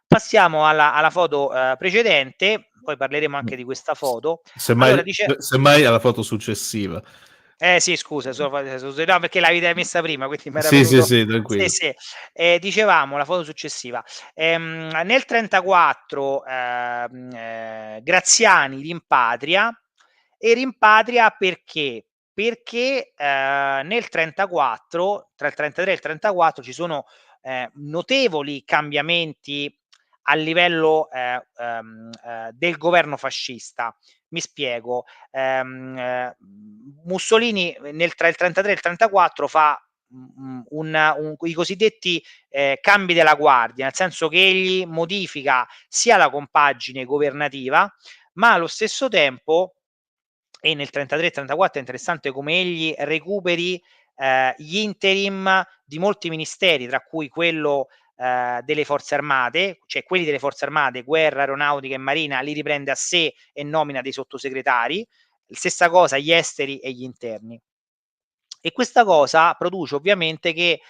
Passiamo alla foto, precedente. poi parleremo anche di questa foto. Semmai, Allora dice semmai alla foto successiva. sì scusa, no perché l'avevi messa prima, quindi m'era Sì, sì, venuto sì, sì, tranquillo. sì. Dicevamo la foto successiva. Nel 34, Graziani rimpatria perché? Perché, nel 34, tra il 33 e il 34 ci sono, notevoli cambiamenti a livello, del governo fascista. Mi spiego: Mussolini tra il 33 e il 34 fa, i cosiddetti, cambi della guardia, nel senso che egli modifica sia la compagine governativa, ma allo stesso tempo e nel 33 e 34 è interessante come egli recuperi, gli interim di molti ministeri, tra cui quello, delle forze armate, cioè quelli delle forze armate, guerra, aeronautica e marina, li riprende a sé e nomina dei sottosegretari. Stessa cosa gli esteri e gli interni. E questa cosa produce ovviamente che,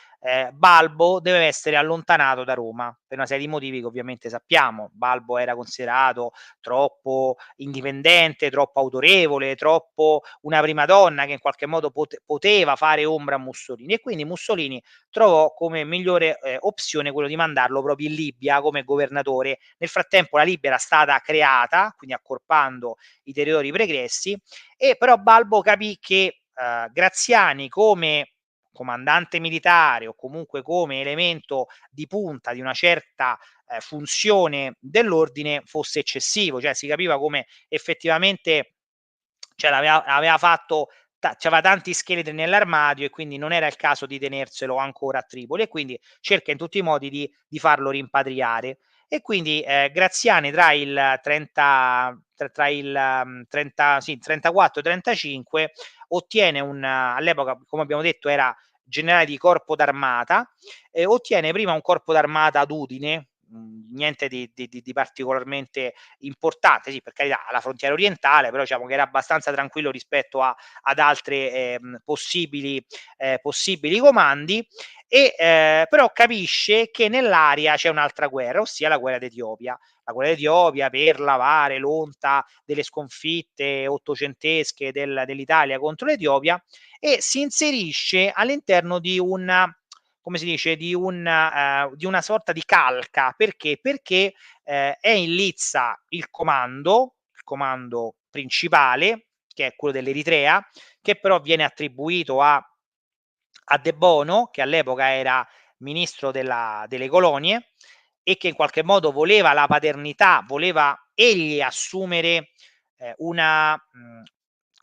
Balbo deve essere allontanato da Roma, per una serie di motivi che ovviamente sappiamo. Balbo era considerato troppo indipendente, troppo autorevole, troppo una prima donna che in qualche modo poteva fare ombra a Mussolini e quindi Mussolini trovò come migliore, opzione quello di mandarlo proprio in Libia come governatore. Nel frattempo la Libia era stata creata, quindi accorpando i territori pregressi, e però Balbo capì che Graziani come comandante militare o comunque come elemento di punta di una certa funzione dell'ordine fosse eccessivo, cioè si capiva come effettivamente cioè aveva fatto c'aveva tanti scheletri nell'armadio e quindi non era il caso di tenerselo ancora a Tripoli e quindi cerca in tutti i modi di farlo rimpatriare. E quindi Graziani tra il 30, tra il 30, sì, 34 e 35 ottiene all'epoca, come abbiamo detto, era generale di corpo d'armata, ottiene prima un corpo d'armata ad Udine, niente di particolarmente importante, sì, per carità, alla frontiera orientale, però diciamo che era abbastanza tranquillo rispetto ad altre possibili comandi, e però capisce che nell'area c'è un'altra guerra, ossia la guerra d'Etiopia. La guerra d'Etiopia per lavare l'onta delle sconfitte ottocentesche dell'Italia contro l'Etiopia e si inserisce all'interno di una come si dice, di una sorta di calca. Perché? Perché è in lizza il comando principale, che è quello dell'Eritrea, che però viene attribuito a De Bono, che all'epoca era ministro delle colonie e che in qualche modo voleva la paternità, voleva egli assumere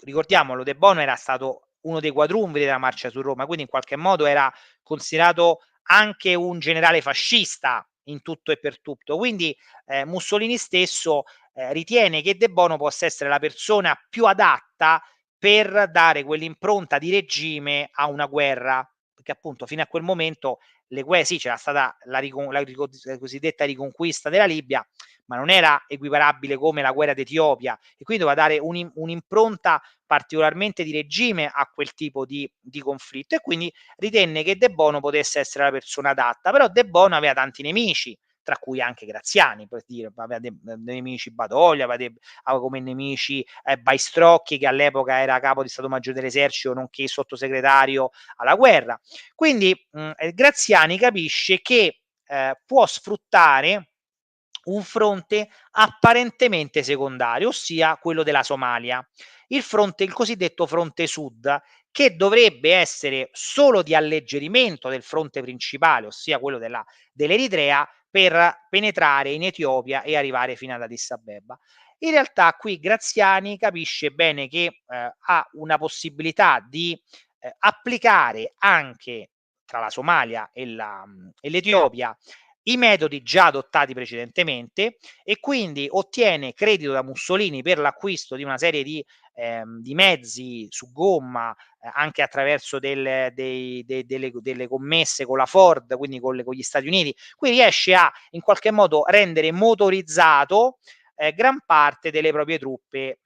ricordiamolo, De Bono era stato uno dei quadrumviri della marcia su Roma, quindi in qualche modo era considerato anche un generale fascista in tutto e per tutto. Quindi Mussolini stesso ritiene che De Bono possa essere la persona più adatta per dare quell'impronta di regime a una guerra, perché appunto fino a quel momento le guerre, sì, c'era stata la cosiddetta riconquista della Libia, ma non era equiparabile come la guerra d'Etiopia e quindi doveva dare un'impronta particolarmente di regime a quel tipo di conflitto e quindi ritenne che De Bono potesse essere la persona adatta, però De Bono aveva tanti nemici, tra cui anche Graziani, per dire, aveva dei nemici Badoglio, aveva come nemici Baistrocchi, che all'epoca era capo di Stato Maggiore dell'Esercito, nonché sottosegretario alla guerra. Quindi Graziani capisce che può sfruttare un fronte apparentemente secondario, ossia quello della Somalia. Il cosiddetto fronte sud, che dovrebbe essere solo di alleggerimento del fronte principale, ossia quello dell'Eritrea, per penetrare in Etiopia e arrivare fino ad Addis Abeba. In realtà qui Graziani capisce bene che ha una possibilità di applicare anche tra la Somalia e l'Etiopia i metodi già adottati precedentemente e quindi ottiene credito da Mussolini per l'acquisto di una serie di mezzi su gomma, anche attraverso delle commesse con la Ford, quindi con gli Stati Uniti. Quindi riesce a in qualche modo rendere motorizzato gran parte delle proprie truppe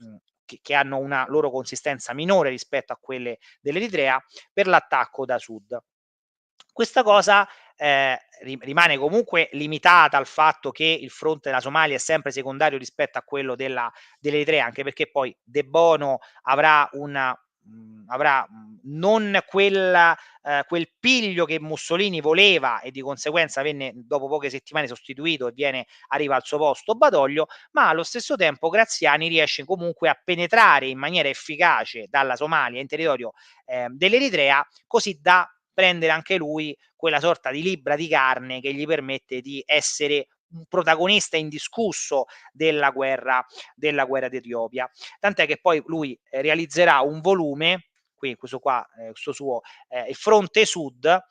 che hanno una loro consistenza minore rispetto a quelle dell'Eritrea per l'attacco da sud. Questa cosa rimane comunque limitata al fatto che il fronte della Somalia è sempre secondario rispetto a quello dell'Eritrea, anche perché poi De Bono avrà non quel piglio che Mussolini voleva, e di conseguenza venne dopo poche settimane sostituito e arriva al suo posto Badoglio, ma allo stesso tempo Graziani riesce comunque a penetrare in maniera efficace dalla Somalia in territorio dell'Eritrea, così da prendere anche lui quella sorta di libbra di carne che gli permette di essere un protagonista indiscusso della guerra d'Etiopia. Tant'è che poi lui realizzerà un volume, qui questo qua, questo suo il Fronte Sud,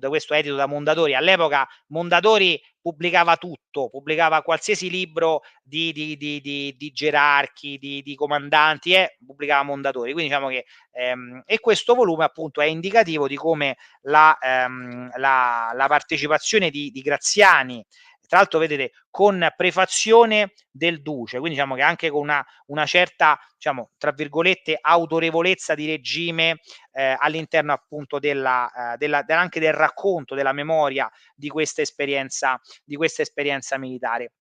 questo è edito da Mondadori. All'epoca Mondadori pubblicava tutto, pubblicava qualsiasi libro di gerarchi, di comandanti, pubblicava Mondadori. Quindi diciamo che e questo volume appunto è indicativo di come la partecipazione di Graziani, tra l'altro vedete con prefazione del duce, quindi diciamo che anche con una certa, diciamo, tra virgolette, autorevolezza di regime all'interno appunto anche del racconto, della memoria di questa esperienza militare.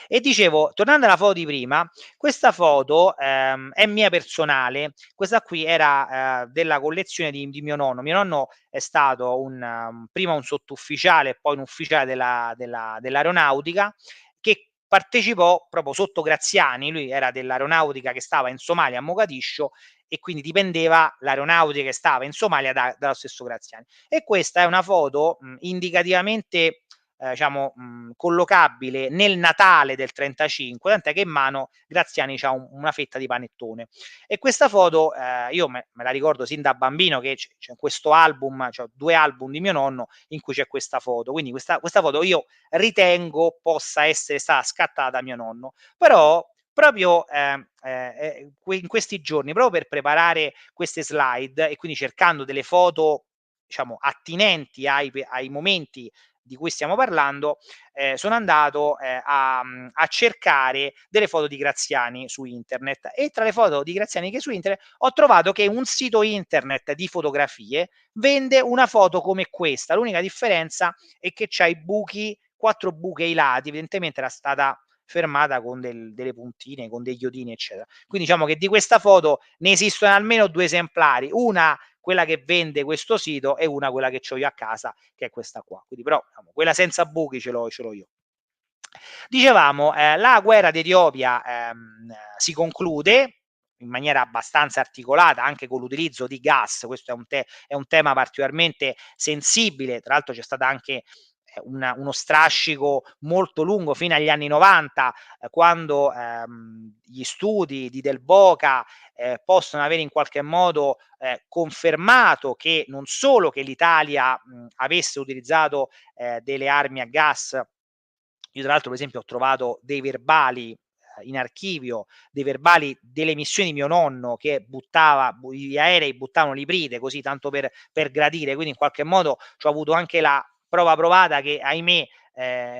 E dicevo, tornando alla foto di prima, questa foto è mia personale. Questa qui era della collezione di mio nonno. Mio nonno è stato prima un sottufficiale e poi un ufficiale dell'aeronautica, che partecipò proprio sotto Graziani. Lui era dell'aeronautica che stava in Somalia, a Mogadiscio, e quindi dipendeva l'aeronautica che stava in Somalia dallo stesso Graziani. E questa è una foto indicativamente diciamo collocabile nel Natale del 35, tant'è che in mano Graziani c'ha una fetta di panettone. E questa foto io me la ricordo sin da bambino, che c'è questo album, c'ho 2 album di mio nonno in cui c'è questa foto, quindi questa foto io ritengo possa essere stata scattata da mio nonno. Però proprio in questi giorni, proprio per preparare queste slide, e quindi cercando delle foto, diciamo, attinenti ai momenti di cui stiamo parlando, sono andato a cercare delle foto di Graziani su internet, e tra le foto di Graziani che su internet ho trovato che un sito internet di fotografie vende una foto come questa. L'unica differenza è che c'ha i buchi, 4 buchi ai lati, evidentemente era stata fermata con delle puntine, con degli iodini, eccetera. Quindi diciamo che di questa foto ne esistono almeno 2 esemplari, una quella che vende questo sito e una quella che c'ho io a casa, che è questa qua. Quindi però diciamo, quella senza buchi ce l'ho io. Dicevamo, la guerra d'Etiopia si conclude in maniera abbastanza articolata, anche con l'utilizzo di gas. Questo è un tema particolarmente sensibile. Tra l'altro c'è stata anche uno strascico molto lungo fino agli anni 90, quando gli studi di Del Boca possono avere in qualche modo confermato che non solo che l'Italia avesse utilizzato delle armi a gas. Io tra l'altro per esempio ho trovato dei verbali in archivio, dei verbali delle missioni di mio nonno, che gli aerei buttavano l'iprite così tanto per gradire, quindi in qualche modo c'ho avuto anche la prova provata che, ahimè,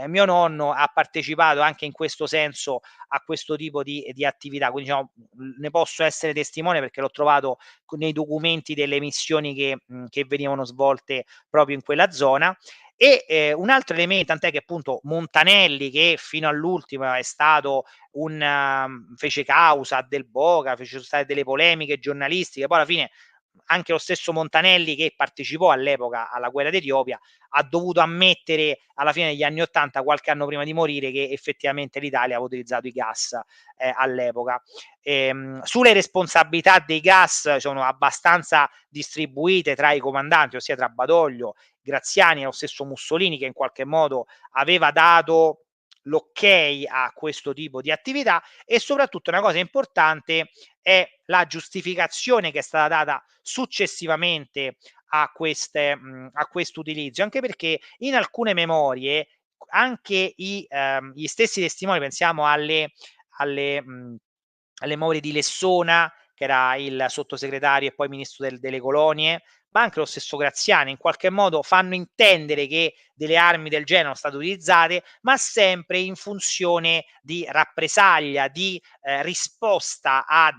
mio nonno ha partecipato anche in questo senso a questo tipo di attività. Quindi diciamo, ne posso essere testimone perché l'ho trovato nei documenti delle missioni che venivano svolte proprio in quella zona. E un altro elemento, tant'è che appunto Montanelli, che fino all'ultimo è stato fece causa a Del Boca, fecero stare delle polemiche giornalistiche, poi alla fine anche lo stesso Montanelli, che partecipò all'epoca alla guerra d'Etiopia, ha dovuto ammettere alla fine degli anni '80, qualche anno prima di morire, che effettivamente l'Italia aveva utilizzato i gas all'epoca. Sulle responsabilità dei gas sono abbastanza distribuite tra i comandanti, ossia tra Badoglio, Graziani e lo stesso Mussolini, che in qualche modo aveva dato l'ok a questo tipo di attività. E soprattutto una cosa importante è la giustificazione che è stata data successivamente a questo utilizzo, anche perché in alcune memorie anche gli stessi testimoni, pensiamo alle, mh, alle memorie di Lessona, che era il sottosegretario e poi ministro delle colonie, ma anche lo stesso Graziani, in qualche modo fanno intendere che delle armi del genere sono state utilizzate, ma sempre in funzione di rappresaglia, di risposta a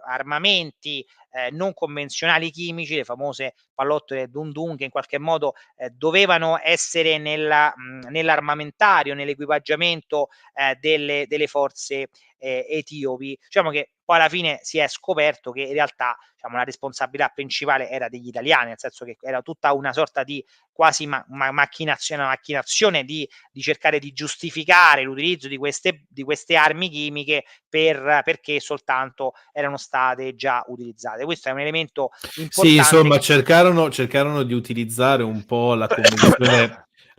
armamenti non convenzionali chimici, le famose pallottole Dun Dun, che in qualche modo dovevano essere nell'armamentario, nell'equipaggiamento delle forze etiopi. Diciamo che poi alla fine si è scoperto che in realtà, diciamo, la responsabilità principale era degli italiani, nel senso che era tutta una sorta di quasi macchinazione di cercare di giustificare l'utilizzo di queste armi chimiche perché soltanto erano state già utilizzate. Questo è un elemento Sì, importante. insomma, cercarono di utilizzare un po' la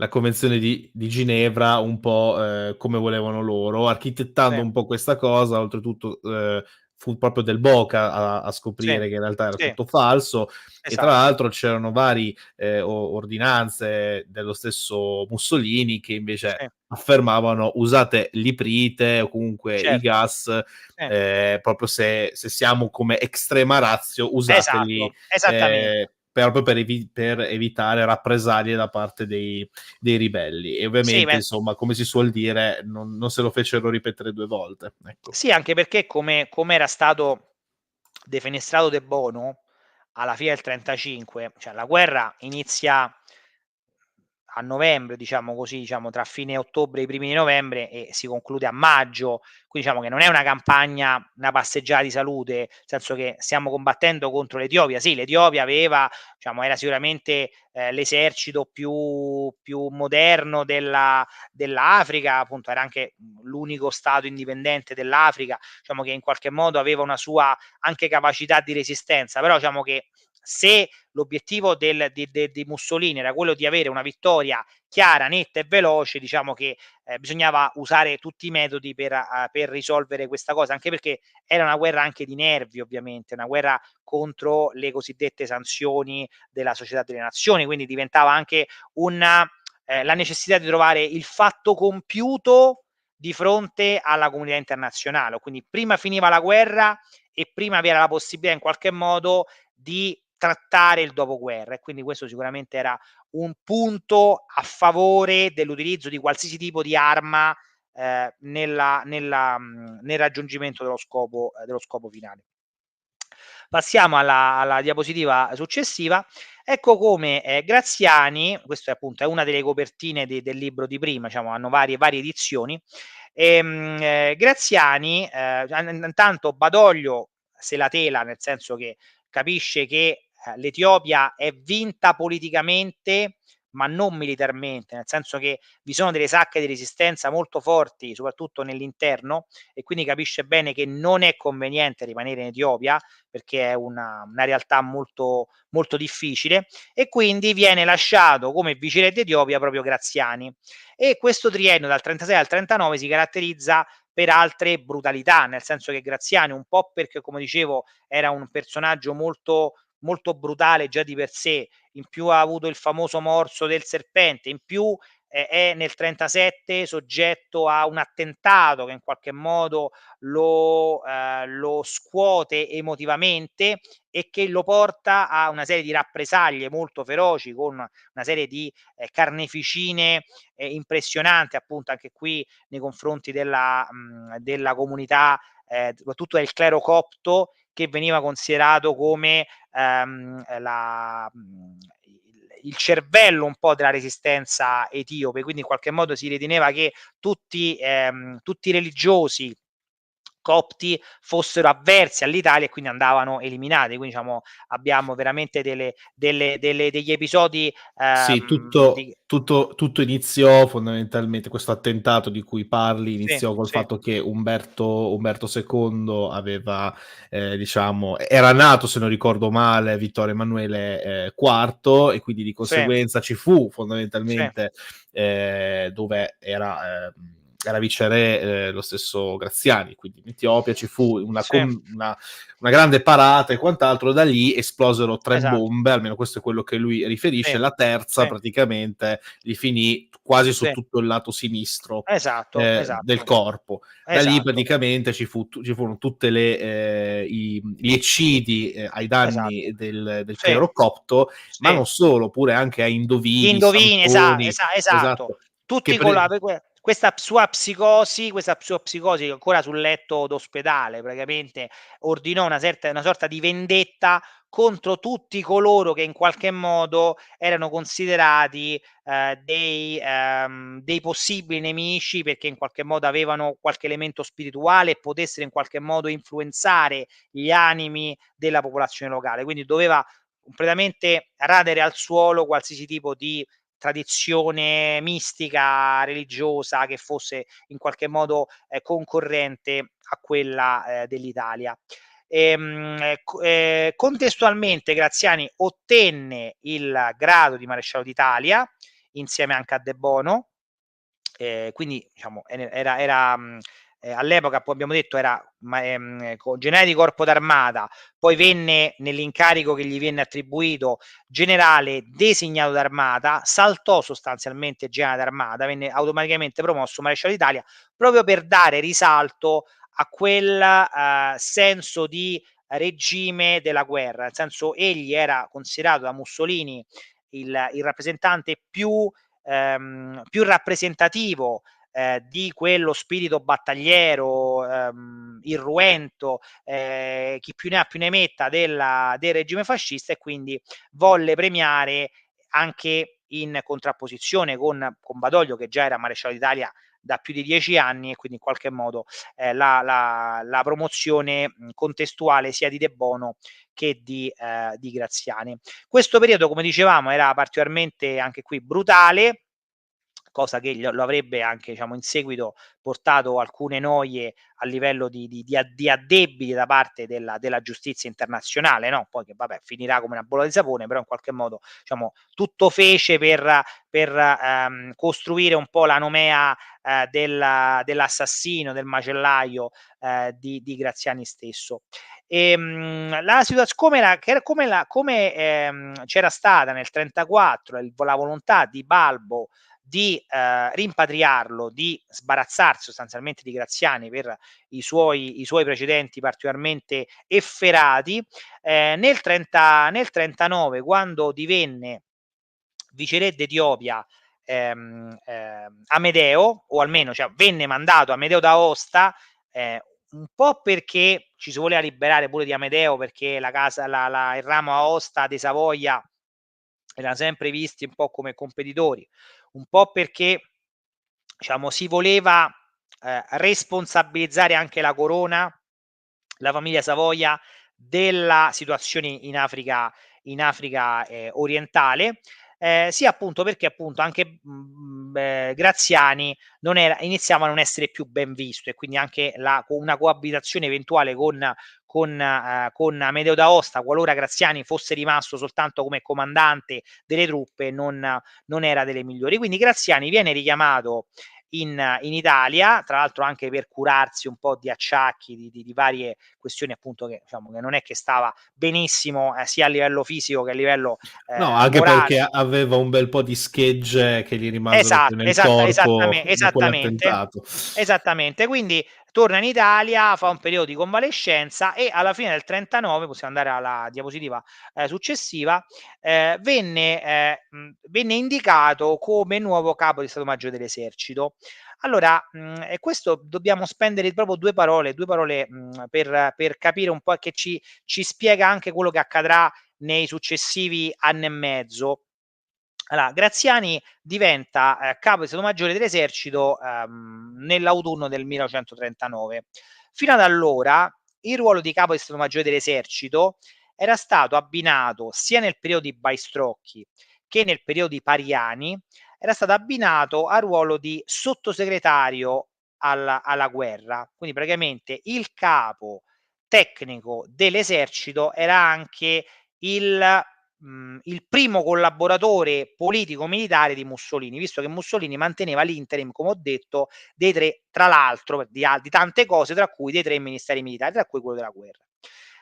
convenzione di Ginevra, un po', come volevano loro, Sì, architettando un po' questa cosa. Oltretutto, fu proprio Del Boca a sì, scoprire che in realtà era sì, tutto falso, e tra esatto, l'altro c'erano vari, ordinanze dello stesso Mussolini che invece sì, affermavano: usate l'iprite o comunque i certo, gas, sì, proprio se siamo come extrema ratio, usateli, esatto, esattamente. proprio per evitare rappresaglie da parte dei ribelli. E Sì, ovviamente, beh, insomma, come si suol dire, non se lo fecero ripetere 2 volte, ecco. sì, anche perché come era stato defenestrato De Bono alla fine del '35, cioè la guerra inizia a novembre, diciamo così, diciamo tra fine ottobre e i primi di novembre, e si conclude a maggio. Quindi diciamo che non è una campagna, una passeggiata di salute, nel senso che stiamo combattendo contro l'Etiopia. Sì, l'Etiopia aveva, diciamo, era sicuramente l'esercito più moderno dell'Africa, appunto era anche l'unico stato indipendente dell'Africa, diciamo che in qualche modo aveva una sua anche capacità di resistenza, però diciamo che se l'obiettivo di Mussolini era quello di avere una vittoria chiara, netta e veloce, diciamo che bisognava usare tutti i metodi per risolvere questa cosa, anche perché era una guerra anche di nervi, ovviamente, una guerra contro le cosiddette sanzioni della Società delle Nazioni, quindi diventava anche la necessità di trovare il fatto compiuto di fronte alla comunità internazionale. Quindi prima finiva la guerra e prima aveva la possibilità in qualche modo di trattare il dopoguerra, e quindi questo sicuramente era un punto a favore dell'utilizzo di qualsiasi tipo di arma nel raggiungimento dello scopo finale. Passiamo alla diapositiva successiva. Ecco come Graziani, questo è appunto è una delle copertine del libro di prima, diciamo, hanno varie edizioni. Graziani, intanto Badoglio se la tela, nel senso che capisce che l'Etiopia è vinta politicamente, ma non militarmente, nel senso che vi sono delle sacche di resistenza molto forti, soprattutto nell'interno, e quindi capisce bene che non è conveniente rimanere in Etiopia, perché è una realtà molto, molto difficile, e quindi viene lasciato come viceré d'Etiopia proprio Graziani. E questo triennio dal 36 al 39 si caratterizza per altre brutalità, nel senso che Graziani, un po' perché, come dicevo, era un personaggio molto, molto brutale già di per sé, in più ha avuto il famoso morso del serpente, in più è nel 37 soggetto a un attentato che in qualche modo lo scuote emotivamente e che lo porta a una serie di rappresaglie molto feroci, con una serie di carneficine impressionanti, appunto anche qui nei confronti della comunità, soprattutto del clero copto, che veniva considerato come il cervello un po' della resistenza etiope, quindi in qualche modo si riteneva che tutti i religiosi copti fossero avversi all'Italia e quindi andavano eliminati. Quindi diciamo abbiamo veramente degli episodi Sì, di tutto iniziò fondamentalmente, questo attentato di cui parli, sì, iniziò col sì, fatto che Umberto II aveva, diciamo, era nato, se non ricordo male, Vittorio Emanuele, IV, e quindi di sì, conseguenza ci fu sì, fondamentalmente, dove era viceré, lo stesso Graziani, quindi in Etiopia ci fu sì, una grande parata e quant'altro. Da lì esplosero 3 esatto, bombe, almeno questo è quello che lui riferisce. sì, La terza sì, praticamente gli finì quasi su Sì. tutto il lato sinistro Esatto, del esatto, corpo. Da lì esatto, praticamente ci furono tutte gli eccidi ai danni esatto. del Sì, clero copto, ma sì. non solo, pure anche a Gli indovini, indovini, santoni, esatto. esatto, che Tutti con pre la questa sua psicosi, ancora sul letto d'ospedale praticamente ordinò una sorta di vendetta contro tutti coloro che in qualche modo erano considerati, dei possibili nemici, perché in qualche modo avevano qualche elemento spirituale e potessero in qualche modo influenzare gli animi della popolazione locale. Quindi doveva completamente radere al suolo qualsiasi tipo di tradizione mistica, religiosa che fosse in qualche modo, concorrente a quella, dell'Italia. Contestualmente Graziani ottenne il grado di maresciallo d'Italia, insieme anche a De Bono, quindi diciamo all'epoca poi abbiamo detto era generale di corpo d'armata, poi venne nell'incarico che gli venne attribuito generale designato d'armata, saltò sostanzialmente generale d'armata, venne automaticamente promosso maresciallo d'Italia, proprio per dare risalto a quel, senso di regime della guerra, nel senso egli era considerato da Mussolini il rappresentante più rappresentativo, di quello spirito battagliero, irruento, chi più ne ha più ne metta del regime fascista, e quindi volle premiare anche in contrapposizione con Badoglio, che già era maresciallo d'Italia da più di 10 anni, e quindi in qualche modo la promozione contestuale sia di De Bono che di Graziani. Questo periodo, come dicevamo, era particolarmente anche qui brutale, cosa che lo avrebbe anche, diciamo, in seguito portato alcune noie a livello di addebiti da parte della giustizia internazionale, no, poi che vabbè finirà come una bolla di sapone, però in qualche modo, diciamo, tutto fece per costruire un po' la nomea, dell'assassino, del macellaio, di Graziani stesso. La situaz come c'era stata nel 34 la volontà di Balbo di rimpatriarlo, di sbarazzarsi sostanzialmente di Graziani per i suoi precedenti particolarmente efferati, nel 39, quando divenne viceré d'Etiopia, Amedeo, o almeno cioè venne mandato Amedeo d'Aosta, un po' perché ci si voleva liberare pure di Amedeo, perché la casa il ramo Aosta de Savoia era sempre visti un po' come competitori, un po' perché, diciamo, si voleva, responsabilizzare anche la corona, la famiglia Savoia, della situazione in Africa, orientale, sia appunto perché appunto anche, Graziani iniziava a non essere più ben visto, e quindi anche una coabitazione eventuale con Amedeo d'Aosta, qualora Graziani fosse rimasto soltanto come comandante delle truppe, non era delle migliori. Quindi Graziani viene richiamato in Italia, tra l'altro anche per curarsi un po' di acciacchi, di varie questioni, appunto, che diciamo che non è che stava benissimo, sia a livello fisico che a livello, No, anche perché morale. aveva un bel po' di schegge che gli rimasero poi nel corpo da Esattamente, quell'attentato. esattamente. Quindi torna in Italia, fa un periodo di convalescenza, e alla fine del 39, possiamo andare alla diapositiva, successiva, venne indicato come nuovo capo di Stato Maggiore dell'Esercito. Allora, e questo dobbiamo spendere proprio 2 parole, per capire un po', che ci spiega anche quello che accadrà nei successivi anni e mezzo. Allora, Graziani diventa, capo di Stato Maggiore dell'Esercito, nell'autunno del 1939. Fino ad allora il ruolo di capo di Stato Maggiore dell'Esercito era stato abbinato, sia nel periodo di Baistrocchi che nel periodo di Pariani, era stato abbinato al ruolo di sottosegretario alla guerra. Quindi praticamente il capo tecnico dell'esercito era anche il primo collaboratore politico-militare di Mussolini, visto che Mussolini manteneva l'interim, come ho detto, dei 3, tra l'altro di tante cose, tra cui dei 3 ministeri militari, tra cui quello della guerra.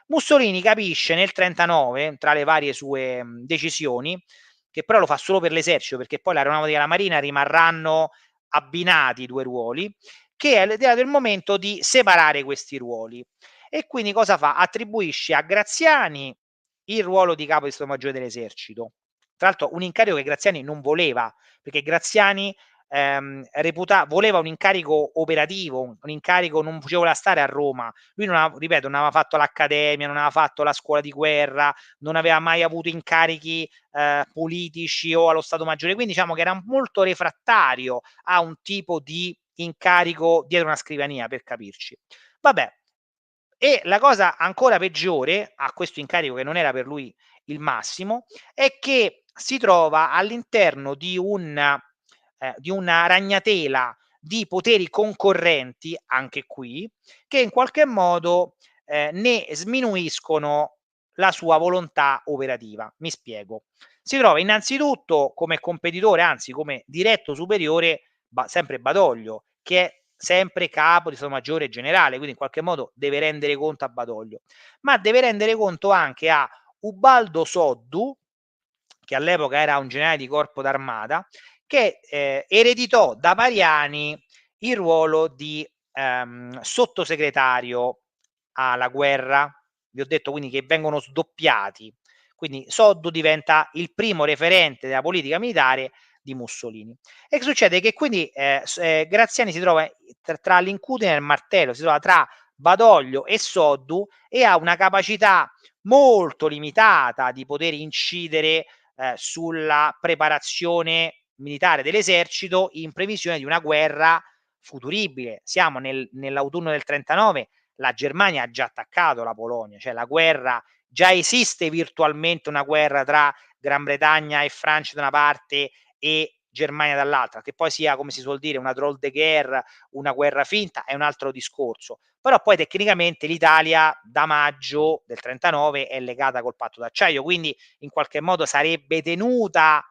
Mussolini capisce nel 39, tra le varie sue decisioni, che però lo fa solo per l'esercito, perché poi l'aeronautica e la marina rimarranno abbinati i 2 ruoli, che è arrivato il momento di separare questi ruoli. E quindi cosa fa? Attribuisce a Graziani il ruolo di capo di Stato Maggiore dell'esercito. Tra l'altro un incarico che Graziani non voleva, perché Graziani voleva un incarico operativo, un incarico, non voleva stare a Roma. Lui non aveva, ripeto, non aveva fatto l'accademia, non aveva fatto la scuola di guerra, non aveva mai avuto incarichi politici o allo Stato Maggiore, quindi diciamo che era molto refrattario a un tipo di incarico dietro una scrivania, per capirci. Vabbè, e la cosa ancora peggiore a questo incarico, che non era per lui il massimo, è che si trova all'interno di una ragnatela di poteri concorrenti, anche qui, che in qualche modo ne sminuiscono la sua volontà operativa. Mi spiego. Si trova innanzitutto come competitore, anzi come diretto superiore, sempre Badoglio, che è sempre capo di Stato Maggiore generale, quindi in qualche modo deve rendere conto a Badoglio, ma deve rendere conto anche a Ubaldo Soddu, che all'epoca era un generale di corpo d'armata, che ereditò da Pariani il ruolo di sottosegretario alla guerra. Vi ho detto quindi che vengono sdoppiati. Quindi Soddu diventa il primo referente della politica militare di Mussolini. E che succede? Che quindi Graziani si trova tra l'incudine e il martello, si trova tra Badoglio e Soddu e ha una capacità molto limitata di poter incidere sulla preparazione militare dell'esercito in previsione di una guerra futuribile. Siamo nell'autunno del 39, la Germania ha già attaccato la Polonia, cioè la guerra, già esiste virtualmente una guerra tra Gran Bretagna e Francia da una parte e Germania dall'altra, che poi sia, come si suol dire, una drôle de guerre, una guerra finta, è un altro discorso. Però poi tecnicamente l'Italia da maggio del 39 è legata col patto d'acciaio, quindi in qualche modo sarebbe tenuta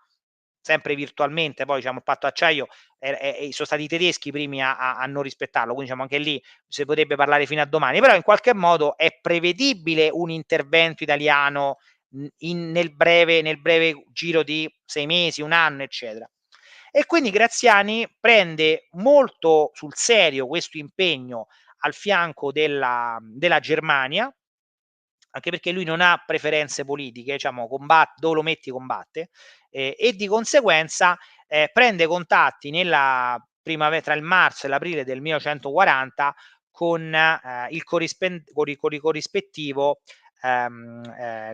sempre virtualmente, poi diciamo il patto d'acciaio sono stati i tedeschi i primi a non rispettarlo, quindi diciamo anche lì si potrebbe parlare fino a domani, però in qualche modo è prevedibile un intervento italiano nel breve giro di 6 mesi, un anno, eccetera. E quindi Graziani prende molto sul serio questo impegno al fianco della Germania, anche perché lui non ha preferenze politiche, diciamo, dove lo metti combatte, e di conseguenza prende contatti nella primavera, tra il marzo e l'aprile del 1940 con il corrispettivo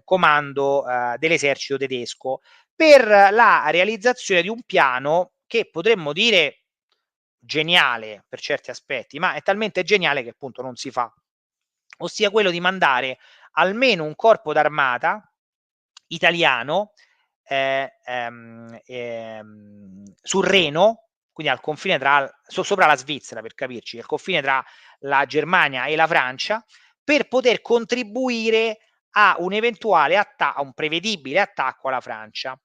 comando dell'esercito tedesco per la realizzazione di un piano che potremmo dire geniale per certi aspetti, ma è talmente geniale che appunto non si fa, ossia quello di mandare almeno un corpo d'armata italiano sul Reno, quindi al confine sopra la Svizzera, per capirci, al confine tra la Germania e la Francia, per poter contribuire a un eventuale a un prevedibile attacco alla Francia.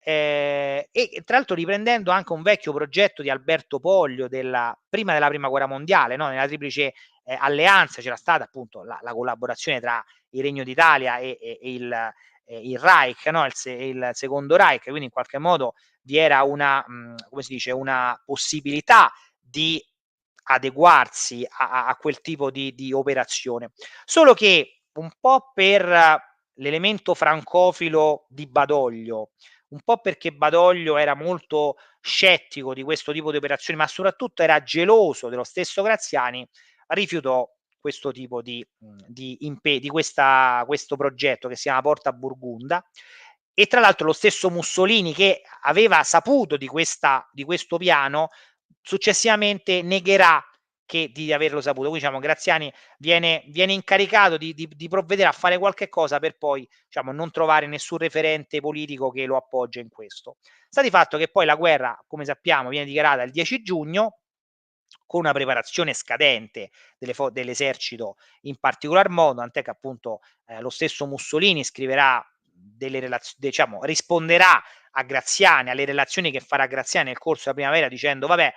E tra l'altro riprendendo anche un vecchio progetto di Alberto Poglio prima della prima guerra mondiale, no? Nella triplice alleanza c'era stata appunto la collaborazione tra il Regno d'Italia e il Reich, no? il secondo Reich, quindi in qualche modo vi era come si dice, una possibilità di adeguarsi a quel tipo di operazione. Solo che un po' per l'elemento francofilo di Badoglio, un po' perché Badoglio era molto scettico di questo tipo di operazioni, ma soprattutto era geloso dello stesso Graziani, rifiutò questo tipo di questo progetto che si chiama Porta Burgunda. E tra l'altro lo stesso Mussolini, che aveva saputo di questo piano, successivamente negherà di averlo saputo. Quindi diciamo Graziani viene incaricato di provvedere a fare qualche cosa per poi diciamo non trovare nessun referente politico che lo appoggia in questo. Sta di fatto che poi la guerra, come sappiamo, viene dichiarata il 10 giugno con una preparazione scadente dell'esercito in particolar modo, tant'è che appunto lo stesso Mussolini scriverà diciamo, risponderà a Graziani, alle relazioni che farà Graziani nel corso della primavera dicendo vabbè,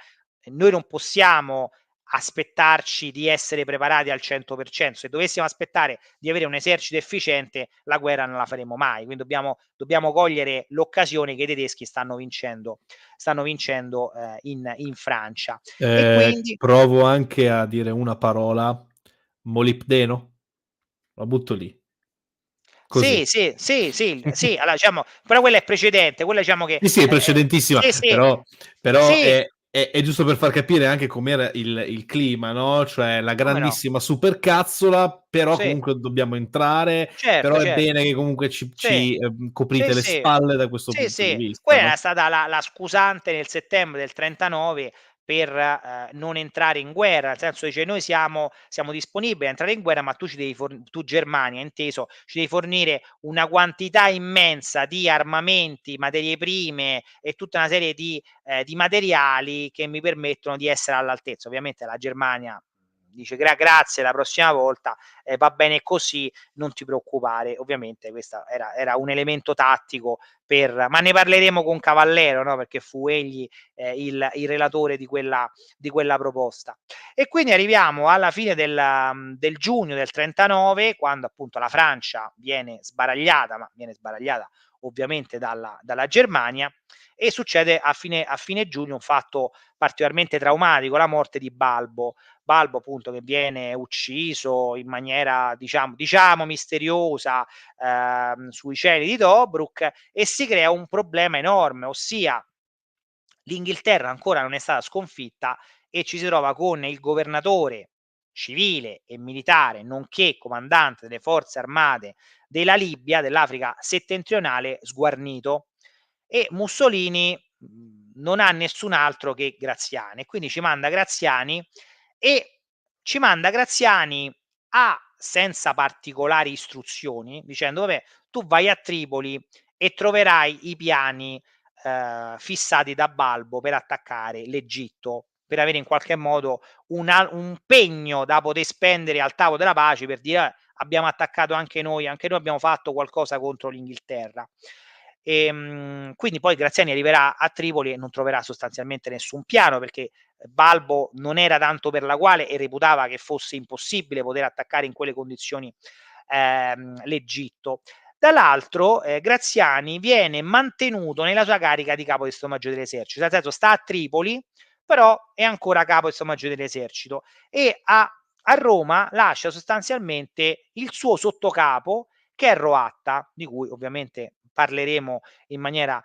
noi non possiamo aspettarci di essere preparati al 100%. Se dovessimo aspettare di avere un esercito efficiente, la guerra non la faremo mai. Quindi dobbiamo cogliere l'occasione che i tedeschi stanno vincendo in Francia. E quindi Provo anche a dire una parola, molibdeno, la butto lì, sì, così. sì, sì, sì, sì, allora diciamo però quella è precedente, quella diciamo che Sì, sì, è precedentissima, sì, sì, però sì, è giusto per far capire anche com'era il clima, no, cioè la come no, grandissima supercazzola, però sì, comunque dobbiamo entrare, certo, però è certo. bene che comunque ci Sì, ci, sì, coprite le sì. spalle da questo Sì, punto di sì. vista, Quella era no? stata la scusante nel settembre del '39 per, non entrare in guerra, nel senso dice: "Noi siamo disponibili a entrare in guerra, ma tu ci devi tu Germania inteso, ci devi fornire una quantità immensa di armamenti, materie prime e tutta una serie di materiali che mi permettono di essere all'altezza". Ovviamente la Germania dice: Grazie, la prossima volta, va bene così, non ti preoccupare". Ovviamente questa era un elemento tattico ma ne parleremo con Cavallero, no, perché fu egli, il relatore di quella proposta. E quindi arriviamo alla fine del giugno del '39, quando appunto la Francia viene sbaragliata, ma viene sbaragliata ovviamente dalla Germania, e succede a fine giugno un fatto particolarmente traumatico, la morte di Balbo. Balbo appunto che viene ucciso in maniera diciamo misteriosa, sui cieli di Tobruk, e si crea un problema enorme, ossia l'Inghilterra ancora non è stata sconfitta e ci si trova con il governatore civile e militare, nonché comandante delle forze armate della Libia, dell'Africa settentrionale, sguarnito, e Mussolini non ha nessun altro che Graziani, e quindi e ci manda Graziani senza particolari istruzioni, dicendo: "Vabbè, tu vai a Tripoli e troverai i piani fissati da Balbo per attaccare l'Egitto, per avere in qualche modo un pegno da poter spendere al tavolo della pace per dire: abbiamo attaccato anche noi abbiamo fatto qualcosa contro l'Inghilterra". Quindi poi Graziani arriverà a Tripoli e non troverà sostanzialmente nessun piano, perché Balbo non era tanto per la quale e reputava che fosse impossibile poter attaccare in quelle condizioni l'Egitto. Dall'altro, Graziani viene mantenuto nella sua carica di capo di Stato Maggiore dell'Esercito, nel senso sta a Tripoli, però è ancora capo di Stato Maggiore dell'Esercito, e a Roma lascia sostanzialmente il suo sottocapo, che è Roatta, di cui ovviamente parleremo in maniera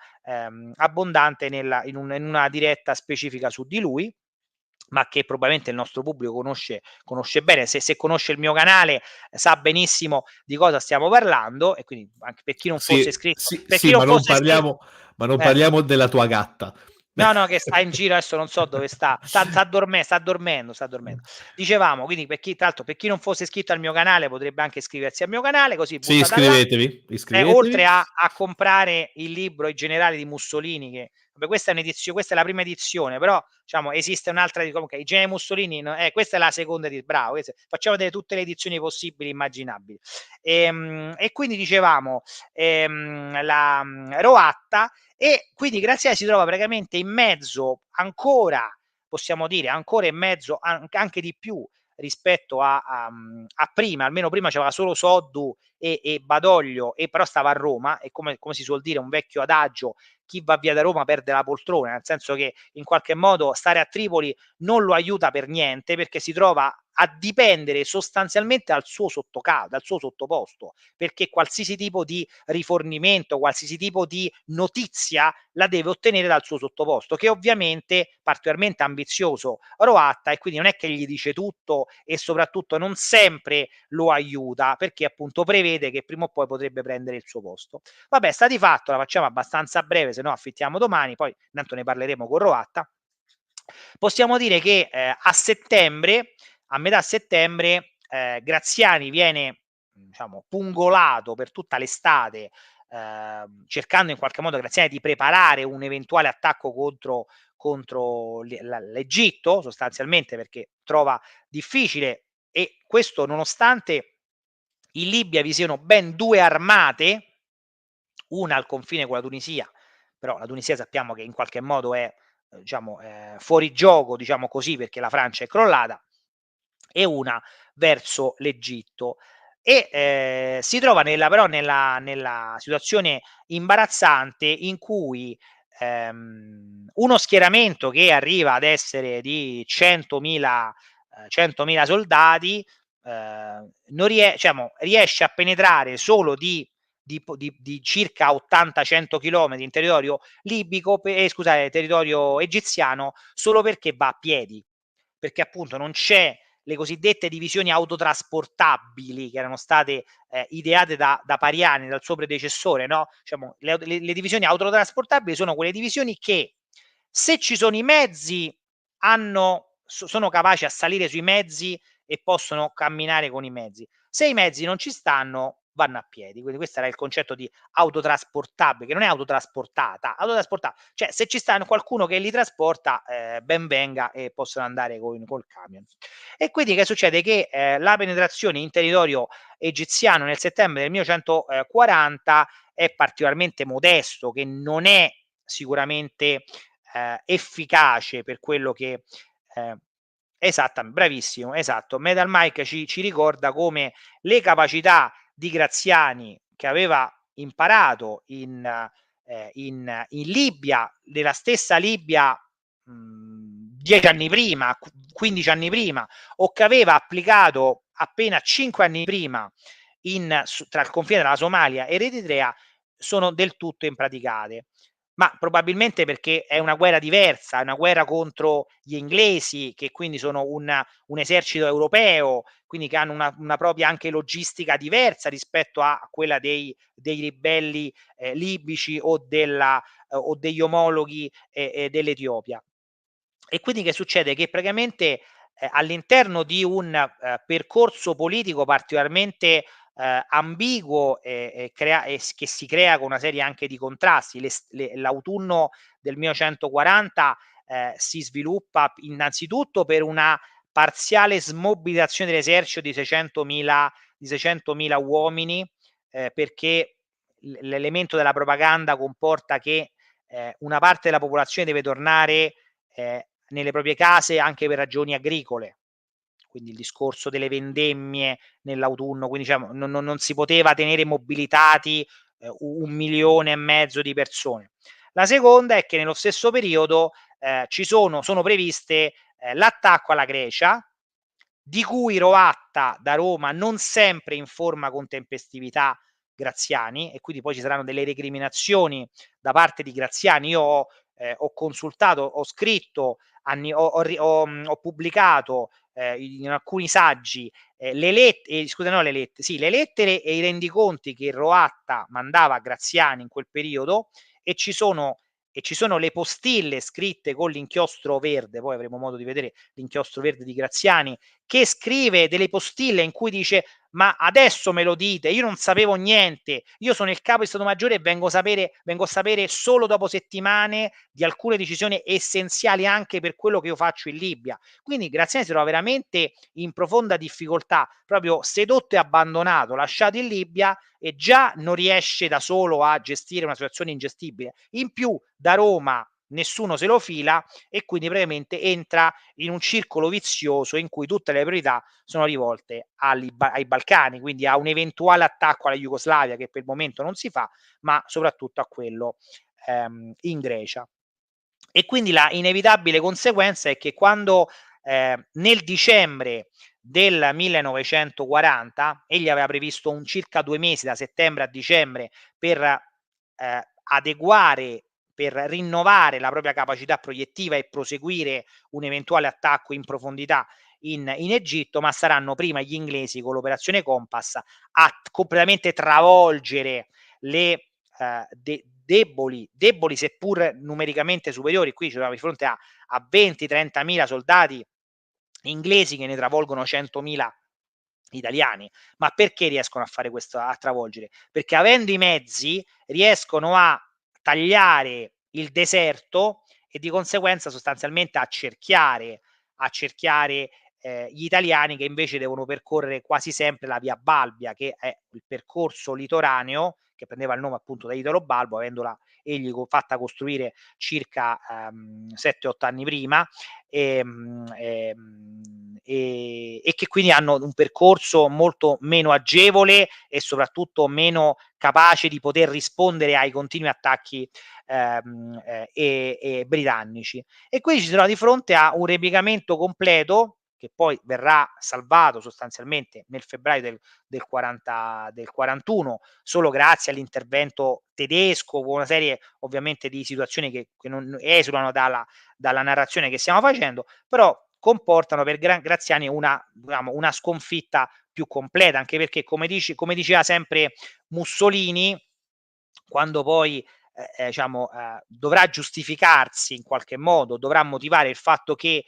abbondante in una diretta specifica su di lui, ma che probabilmente il nostro pubblico conosce bene. Se conosce il mio canale, sa benissimo di cosa stiamo parlando, e quindi anche per chi non fosse Sì, iscritto, sì, per chi sì, non fosse iscritto, ma non eh. parliamo della tua gatta. No, no, che sta in giro, adesso non so dove sta dormendo. Dicevamo, quindi tra l'altro per chi non fosse iscritto al mio canale potrebbe anche iscriversi al mio canale, così Sì, butta da là. Oltre iscrivetevi. a comprare il libro I generali di Mussolini, che vabbè, questa è la prima edizione, però diciamo esiste un'altra di comunque I generali di Mussolini, questa è la seconda bravo, facciamo vedere tutte le edizioni possibili e immaginabili. E quindi dicevamo, Roatta, e quindi Graziani si trova praticamente in mezzo ancora, possiamo dire, ancora in mezzo, anche di più rispetto a prima, almeno prima c'aveva solo Soddu e Badoglio, e però stava a Roma, e come si suol dire, un vecchio adagio: chi va via da Roma perde la poltrona, nel senso che in qualche modo stare a Tripoli non lo aiuta per niente, perché si trova a dipendere sostanzialmente dal suo sottoposto, perché qualsiasi tipo di rifornimento, qualsiasi tipo di notizia la deve ottenere dal suo sottoposto, che ovviamente particolarmente ambizioso Roatta, e quindi non è che gli dice tutto, e soprattutto non sempre lo aiuta, perché appunto prevede che prima o poi potrebbe prendere il suo posto. Vabbè, sta di fatto, la facciamo abbastanza breve, se no affittiamo domani, poi intanto ne parleremo con Roatta. Possiamo dire che a metà settembre, Graziani viene, diciamo, pungolato per tutta l'estate, cercando in qualche modo Graziani di preparare un eventuale attacco contro l'Egitto, sostanzialmente, perché trova difficile, e questo nonostante in Libia vi siano ben 2 armate, una al confine con la Tunisia, però la Tunisia sappiamo che in qualche modo è diciamo, fuori gioco, diciamo così, perché la Francia è crollata, e una verso l'Egitto. E si trova nella situazione imbarazzante in cui uno schieramento che arriva ad essere di 100.000 soldati, non diciamo, riesce a penetrare solo di circa 80-100 chilometri in territorio libico, scusate, territorio egiziano, solo perché va a piedi, perché appunto non c'è le cosiddette divisioni autotrasportabili che erano state ideate da Pariani, dal suo predecessore, no? Diciamo, le divisioni autotrasportabili sono quelle divisioni che, se ci sono i mezzi, sono capaci a salire sui mezzi e possono camminare con i mezzi. Se i mezzi non ci stanno, vanno a piedi. Quindi questo era il concetto di autotrasportabile, che non è autotrasportata, cioè se ci sta qualcuno che li trasporta, ben venga e possono andare col camion. E quindi che succede? Che la penetrazione in territorio egiziano nel settembre del 1940 è particolarmente modesto, che non è sicuramente efficace per quello che bravissimo, esatto. Metal Mike ci ricorda come le capacità di Graziani, che aveva imparato in Libia, nella stessa Libia 10 anni prima, 15 anni prima, o che aveva applicato appena 5 anni prima tra il confine della Somalia e l'Eritrea, sono del tutto impraticate. Ma probabilmente perché è una guerra diversa, è una guerra contro gli inglesi, che quindi sono un esercito europeo, quindi che hanno una propria anche logistica diversa rispetto a quella dei ribelli libici o degli omologhi dell'Etiopia. E quindi che succede? Che praticamente all'interno di un percorso politico particolarmente ambiguo e che si crea con una serie anche di contrasti. L'autunno del 1940 si sviluppa innanzitutto per una parziale smobilitazione dell'esercito di 600.000 uomini, perché l'elemento della propaganda comporta che una parte della popolazione deve tornare nelle proprie case anche per ragioni agricole. Quindi il discorso delle vendemmie nell'autunno, quindi diciamo, non si poteva tenere mobilitati 1,5 milioni di persone. La seconda è che nello stesso periodo sono previste l'attacco alla Grecia, di cui Roatta da Roma non sempre informa con tempestività Graziani, e quindi poi ci saranno delle recriminazioni da parte di Graziani. Io ho consultato, ho scritto, ho pubblicato in alcuni saggi le lettere e i rendiconti che Roatta mandava a Graziani in quel periodo, e ci sono le postille scritte con l'inchiostro verde. Poi avremo modo di vedere l'inchiostro verde di Graziani, che scrive delle postille in cui dice: ma adesso me lo dite, io non sapevo niente, io sono il capo di Stato Maggiore e vengo a sapere solo dopo settimane di alcune decisioni essenziali anche per quello che io faccio in Libia. Quindi Graziani si trova veramente in profonda difficoltà, proprio sedotto e abbandonato, lasciato in Libia, e già non riesce da solo a gestire una situazione ingestibile. In più da Roma nessuno se lo fila, e quindi praticamente entra in un circolo vizioso in cui tutte le priorità sono rivolte ai Balcani, quindi a un eventuale attacco alla Jugoslavia, che per il momento non si fa, ma soprattutto a quello in Grecia. E quindi la inevitabile conseguenza è che quando nel dicembre del 1940 egli aveva previsto un circa 2 mesi, da settembre a dicembre, per adeguare, per rinnovare la propria capacità proiettiva e proseguire un eventuale attacco in profondità in Egitto, ma saranno prima gli inglesi con l'operazione Compass a completamente travolgere le deboli seppur numericamente superiori. Qui ci troviamo di fronte a 20-30.000 soldati inglesi che ne travolgono 100.000 italiani. Ma perché riescono a fare questo, a travolgere? Perché avendo i mezzi riescono a tagliare il deserto e di conseguenza sostanzialmente a cerchiare gli italiani, che invece devono percorrere quasi sempre la via Balbia, che è il percorso litoraneo, che che prendeva il nome appunto da Italo Balbo, avendola egli fatta costruire circa 7-8 anni prima, e che quindi hanno un percorso molto meno agevole e soprattutto meno capace di poter rispondere ai continui attacchi britannici. E quindi ci si trova di fronte a un repiegamento completo, che poi verrà salvato sostanzialmente nel febbraio del 41, solo grazie all'intervento tedesco, con una serie ovviamente di situazioni che non esulano dalla narrazione che stiamo facendo, però comportano per Graziani una sconfitta più completa, anche perché come diceva sempre Mussolini, quando poi dovrà giustificarsi in qualche modo, dovrà motivare il fatto che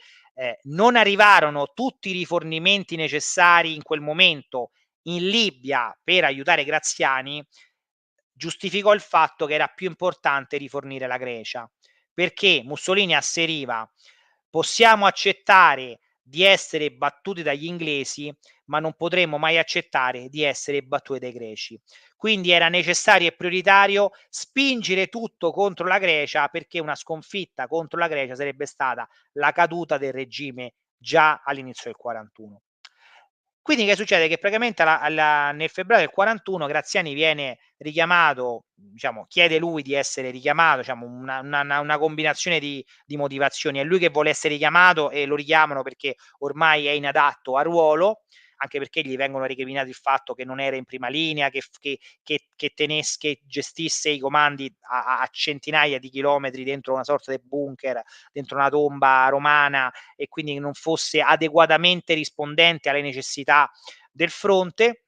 non arrivarono tutti i rifornimenti necessari in quel momento in Libia per aiutare Graziani, giustificò il fatto che era più importante rifornire la Grecia, perché Mussolini asseriva: possiamo accettare di essere battuti dagli inglesi, ma non potremmo mai accettare di essere battuti dai greci. Quindi era necessario e prioritario spingere tutto contro la Grecia, perché una sconfitta contro la Grecia sarebbe stata la caduta del regime già all'inizio del 41. Quindi che succede? Che praticamente nel febbraio del 41 Graziani viene richiamato, diciamo, chiede lui di essere richiamato, diciamo una combinazione di motivazioni. È lui che vuole essere richiamato e lo richiamano perché ormai è inadatto a ruolo, anche perché gli vengono recriminati il fatto che non era in prima linea, che gestisse i comandi a centinaia di chilometri dentro una sorta di bunker, dentro una tomba romana, e quindi non fosse adeguatamente rispondente alle necessità del fronte,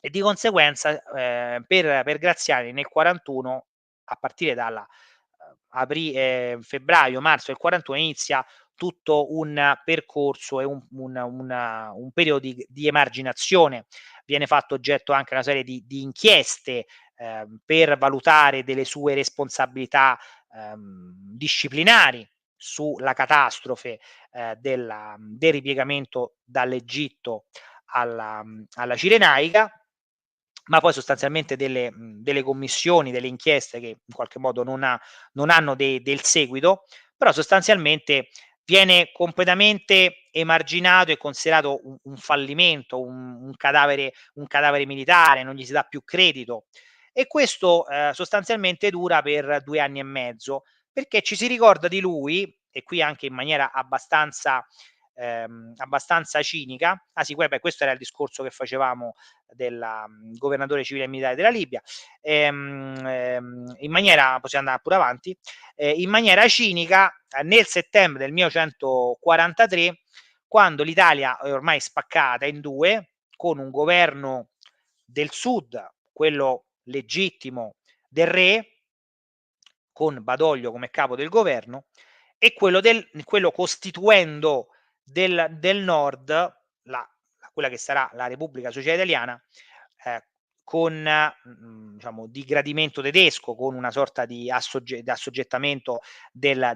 e di conseguenza per Graziani nel 41, a partire dalla febbraio-marzo del 41, inizia tutto un percorso e un periodo di emarginazione. Viene fatto oggetto anche una serie di inchieste per valutare delle sue responsabilità disciplinari sulla catastrofe del ripiegamento dall'Egitto alla Cirenaica, ma poi sostanzialmente delle commissioni, delle inchieste che in qualche modo non hanno del seguito, però sostanzialmente viene completamente emarginato e considerato un fallimento, un cadavere militare, non gli si dà più credito. E questo sostanzialmente dura per 2 anni e mezzo, perché ci si ricorda di lui, e qui anche in maniera abbastanza cinica. Ah sì, poi questo era il discorso che facevamo del governatore civile e militare della Libia. In maniera, possiamo andare pure avanti, in maniera cinica, nel settembre del 1943, quando l'Italia è ormai spaccata in due, con un governo del sud, quello legittimo del re, con Badoglio come capo del governo, e quello costituendo del nord, quella che sarà la Repubblica Sociale Italiana, con diciamo di gradimento tedesco, con una sorta di assoggettamento del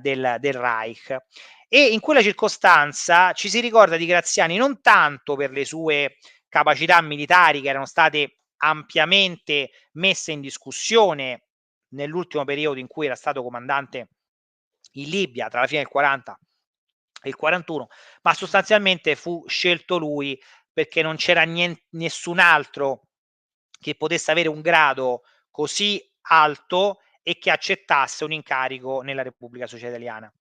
Reich. E in quella circostanza ci si ricorda di Graziani non tanto per le sue capacità militari, che erano state ampiamente messe in discussione nell'ultimo periodo in cui era stato comandante in Libia, tra la fine del 40 e il 41, ma sostanzialmente fu scelto lui perché non c'era nessun altro che potesse avere un grado così alto e che accettasse un incarico nella Repubblica Sociale Italiana.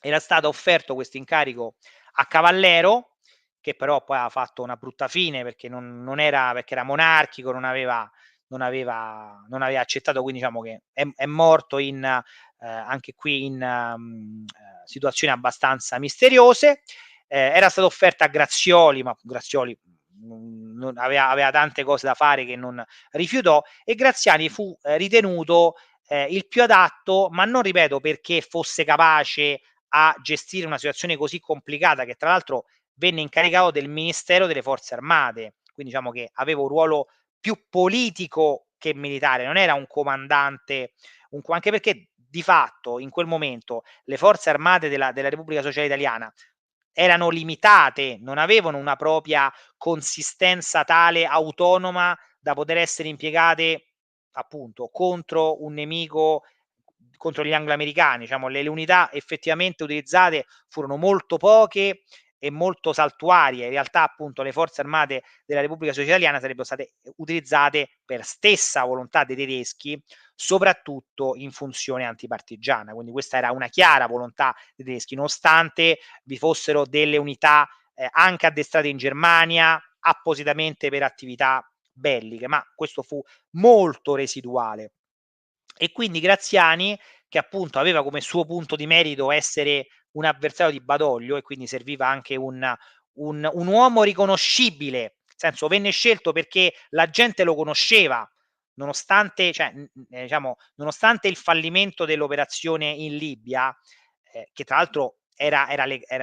Era stato offerto questo incarico a Cavallero, che però poi ha fatto una brutta fine perché perché era monarchico, non aveva accettato, quindi diciamo che è morto anche qui in situazioni abbastanza misteriose. Era stato offerto a Grazioli, ma Grazioli aveva tante cose da fare che non rifiutò, e Graziani fu ritenuto il più adatto, ma non, ripeto, perché fosse capace a gestire una situazione così complicata, che tra l'altro venne incaricato del Ministero delle Forze Armate, quindi diciamo che aveva un ruolo più politico che militare, non era un comandante, anche perché di fatto in quel momento le forze armate della Repubblica Sociale Italiana erano limitate, non avevano una propria consistenza tale autonoma da poter essere impiegate appunto contro un nemico, contro gli angloamericani, diciamo le unità effettivamente utilizzate furono molto poche e molto saltuarie. In realtà appunto le forze armate della Repubblica Sociale Italiana sarebbero state utilizzate per stessa volontà dei tedeschi, soprattutto in funzione antipartigiana. Quindi questa era una chiara volontà dei tedeschi, nonostante vi fossero delle unità anche addestrate in Germania appositamente per attività belliche, ma questo fu molto residuale. E quindi Graziani, che appunto aveva come suo punto di merito essere un avversario di Badoglio e quindi serviva anche un uomo riconoscibile, nel senso venne scelto perché la gente lo conosceva, nonostante, cioè, diciamo, nonostante il fallimento dell'operazione in Libia, che tra l'altro era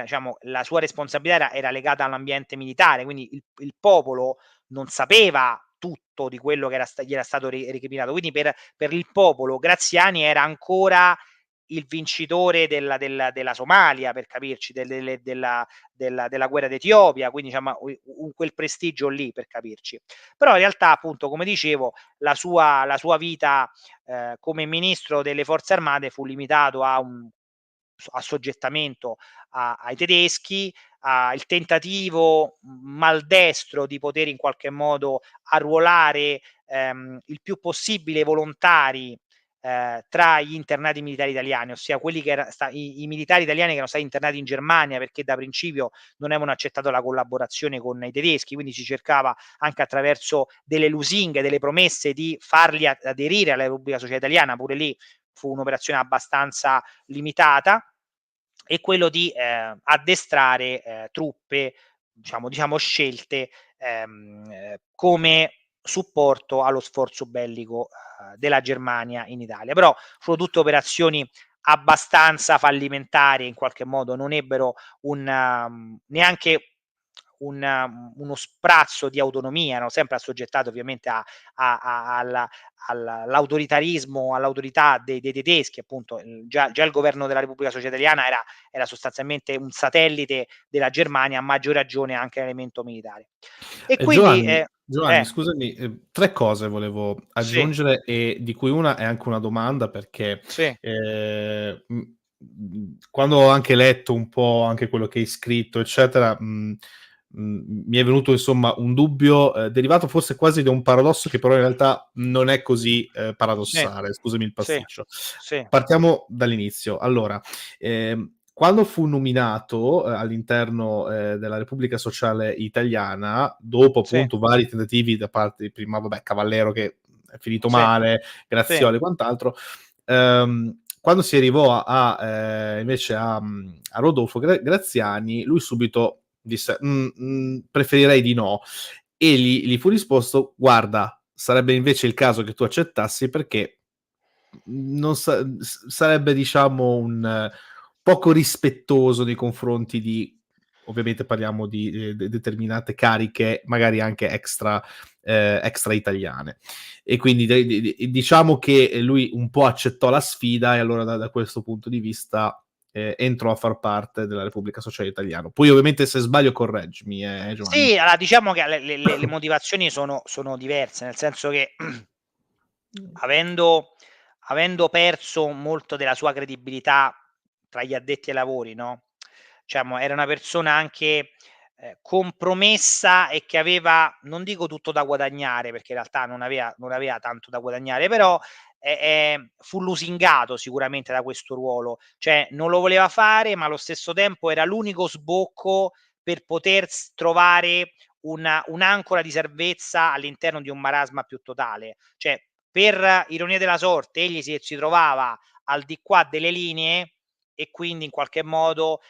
diciamo, la sua responsabilità era legata all'ambiente militare, quindi il popolo non sapeva tutto di quello che gli era stato recriminato. Quindi per il popolo Graziani era ancora il vincitore della Somalia, per capirci, della guerra d'Etiopia, quindi diciamo quel prestigio lì, per capirci. Però in realtà, appunto, come dicevo, la sua vita come ministro delle forze armate fu limitato a un assoggettamento ai tedeschi, il tentativo maldestro di poter in qualche modo arruolare il più possibile volontari tra gli internati militari italiani, ossia quelli che i militari italiani che erano stati internati in Germania perché da principio non avevano accettato la collaborazione con i tedeschi, quindi si cercava anche attraverso delle lusinghe, delle promesse di farli aderire alla Repubblica Sociale Italiana, pure lì fu un'operazione abbastanza limitata, e quello di addestrare truppe, diciamo scelte come supporto allo sforzo bellico della Germania in Italia. Però furono tutte operazioni abbastanza fallimentari, in qualche modo non ebbero neanche uno sprazzo di autonomia, erano sempre assoggettati ovviamente all'autoritarismo, all'autorità dei tedeschi, appunto. Già il governo della Repubblica Sociale Italiana era sostanzialmente un satellite della Germania, a maggior ragione anche l'elemento militare. E quindi Giovanni, scusami, 3 cose volevo sì, aggiungere e di cui una è anche una domanda perché, sì, quando ho anche letto un po' anche quello che hai scritto, eccetera, mi è venuto insomma un dubbio, derivato forse quasi da un paradosso che però in realtà non è così, sì, paradossale, scusami il sì, pasticcio. sì, Partiamo dall'inizio. Allora, quando fu nominato, all'interno, della Repubblica Sociale Italiana, dopo sì, appunto vari tentativi da parte di prima vabbè Cavallero che è finito sì, male, sì, Grazioli e quant'altro, quando si arrivò invece a Rodolfo Graziani, lui subito disse: preferirei di no." E gli fu risposto: "Guarda, sarebbe invece il caso che tu accettassi perché non sarebbe diciamo un poco rispettoso nei confronti di ovviamente parliamo di, determinate cariche, magari anche extra italiane. E quindi diciamo che lui un po' accettò la sfida e allora da questo punto di vista, entrò a far parte della Repubblica Sociale Italiana. Poi ovviamente se sbaglio correggimi, Giovanni. sì, allora diciamo che le motivazioni sono diverse, nel senso che avendo perso molto della sua credibilità tra gli addetti ai lavori, no, diciamo era una persona anche, compromessa e che aveva, non dico tutto da guadagnare, perché in realtà non aveva tanto da guadagnare, però, fu lusingato sicuramente da questo ruolo. Cioè non lo voleva fare, ma allo stesso tempo era l'unico sbocco per poter trovare un'ancora di salvezza all'interno di un marasma più totale. Cioè, per ironia della sorte, egli si trovava al di qua delle linee e quindi in qualche modo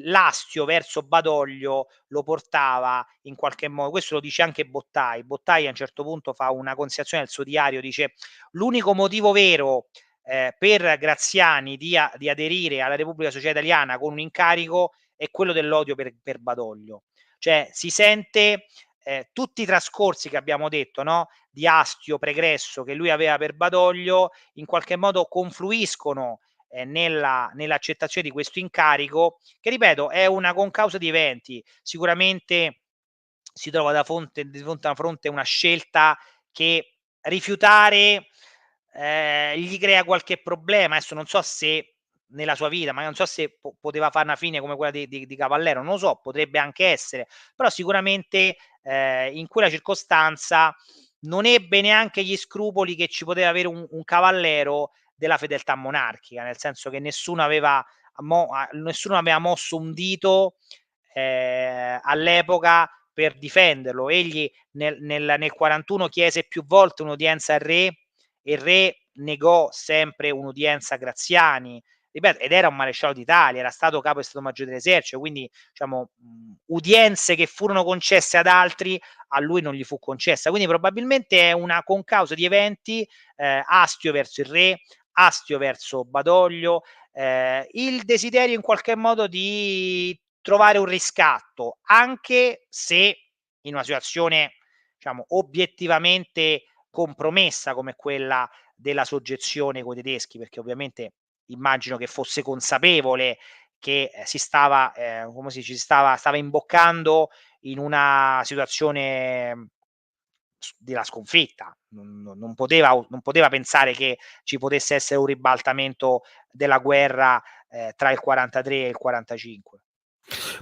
l'astio verso Badoglio lo portava in qualche modo. Questo lo dice anche Bottai. Bottai a un certo punto fa una considerazione nel suo diario, dice: l'unico motivo vero per Graziani di aderire alla Repubblica Sociale Italiana con un incarico è quello dell'odio per Badoglio. Cioè si sente tutti i trascorsi che abbiamo detto, no? Di astio pregresso che lui aveva per Badoglio, in qualche modo confluiscono nell'accettazione di questo incarico, che ripeto è una concausa di eventi. Sicuramente si trova di fronte a una scelta che rifiutare gli crea qualche problema. Adesso non so se nella sua vita, ma non so se poteva fare una fine come quella di Cavallero, non lo so, potrebbe anche essere, però sicuramente in quella circostanza non ebbe neanche gli scrupoli che ci poteva avere un cavallero della fedeltà monarchica, nel senso che nessuno aveva mosso un dito all'epoca per difenderlo. Egli nel 41 chiese più volte un'udienza al re, e il re negò sempre un'udienza a Graziani, ripeto, ed era un maresciallo d'Italia, era stato capo di Stato Maggiore dell'Esercito, quindi diciamo udienze che furono concesse ad altri, a lui non gli fu concessa. Quindi probabilmente è una concausa di eventi, astio verso il re, astio verso Badoglio, il desiderio in qualche modo di trovare un riscatto, anche se in una situazione, diciamo, obiettivamente compromessa come quella della soggezione coi tedeschi, perché ovviamente immagino che fosse consapevole che si stava, come si stava imboccando in una situazione della sconfitta. Non poteva pensare che ci potesse essere un ribaltamento della guerra tra il 43 e il 45.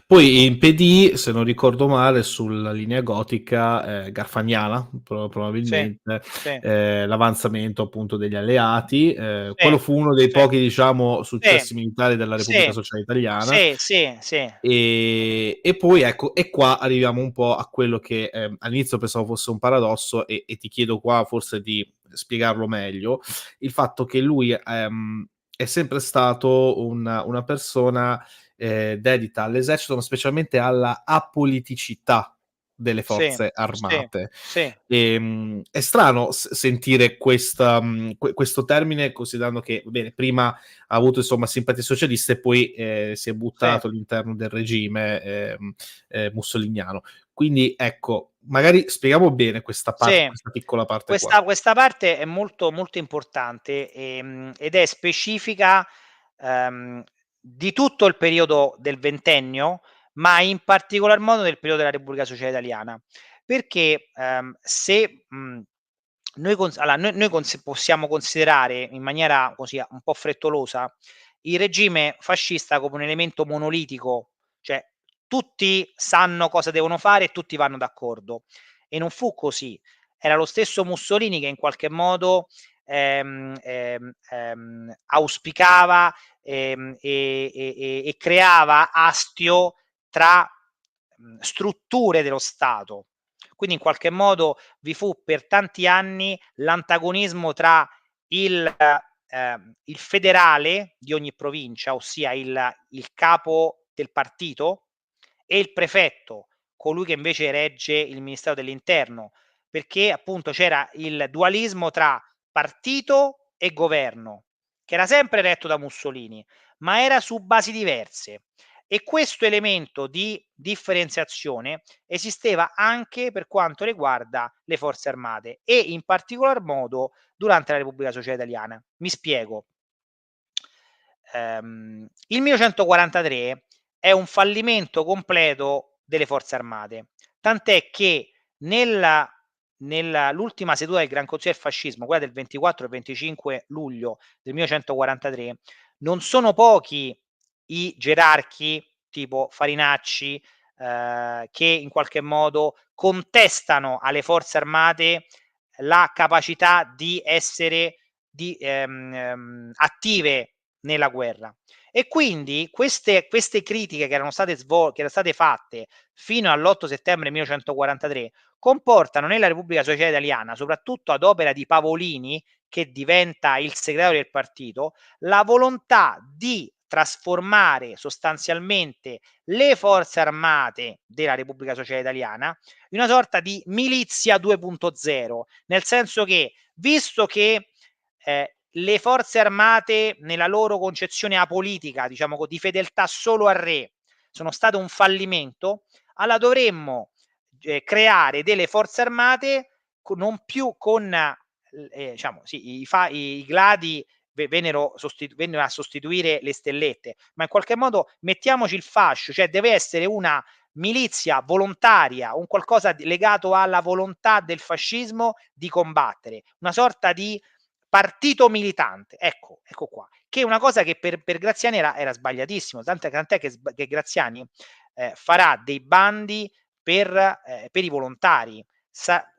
Poi impedì, se non ricordo male, sulla linea gotica, garfagnana, Sì, probabilmente, sì, l'avanzamento appunto degli alleati. sì, Quello fu uno dei sì, pochi, diciamo, sì, successi militari della Repubblica sì, Sociale Italiana. sì, sì, sì, E poi ecco, e qua arriviamo un po' a quello che all'inizio pensavo fosse un paradosso, e ti chiedo qua forse di spiegarlo meglio, il fatto che lui è sempre stato una persona dedita all'esercito, ma specialmente alla apoliticità delle sì, forze sì, armate. sì, È strano sentire questo termine, considerando che, bene, prima ha avuto insomma simpatie socialiste e poi si è sì, buttato all'interno del regime mussoliniano. Quindi ecco, magari spieghiamo bene sì. questa piccola parte qua. Questa parte è molto, molto importante, ed è specifica, ehm, di tutto il periodo del ventennio, ma in particolar modo del periodo della Repubblica Sociale Italiana. Perché, se, noi possiamo considerare in maniera così un po' frettolosa il regime fascista come un elemento monolitico, cioè tutti sanno cosa devono fare e tutti vanno d'accordo. E non fu così. Era lo stesso Mussolini che in qualche modo auspicava e creava astio tra strutture dello Stato. Quindi in qualche modo vi fu per tanti anni l'antagonismo tra il federale di ogni provincia, ossia il capo del partito, e il prefetto, colui che invece regge il Ministero dell'Interno, perché appunto c'era il dualismo tra partito e governo, che era sempre retto da Mussolini, ma era su basi diverse. E questo elemento di differenziazione esisteva anche per quanto riguarda le forze armate e in particolar modo durante la Repubblica Sociale Italiana. Mi spiego. Il 1943 è un fallimento completo delle forze armate, tant'è che l'ultima seduta del Gran Consiglio del Fascismo, quella del 24 e 25 luglio del 1943, non sono pochi i gerarchi tipo Farinacci, che in qualche modo contestano alle forze armate la capacità di essere attive nella guerra. E quindi queste critiche che erano state fatte fino all'8 settembre 1943 comportano nella Repubblica Sociale Italiana, soprattutto ad opera di Pavolini, che diventa il segretario del partito, la volontà di trasformare sostanzialmente le forze armate della Repubblica Sociale Italiana in una sorta di milizia 2.0, nel senso che, visto che le forze armate nella loro concezione apolitica, diciamo di fedeltà solo al re, sono state un fallimento, allora dovremmo creare delle forze armate non più con diciamo, sì, i gladi vennero a sostituire le stellette, ma in qualche modo mettiamoci il fascio, cioè deve essere una milizia volontaria, un qualcosa legato alla volontà del fascismo di combattere, una sorta di partito militante, ecco qua, che è una cosa che per Graziani era sbagliatissimo, tant'è che Graziani farà dei bandi per i volontari.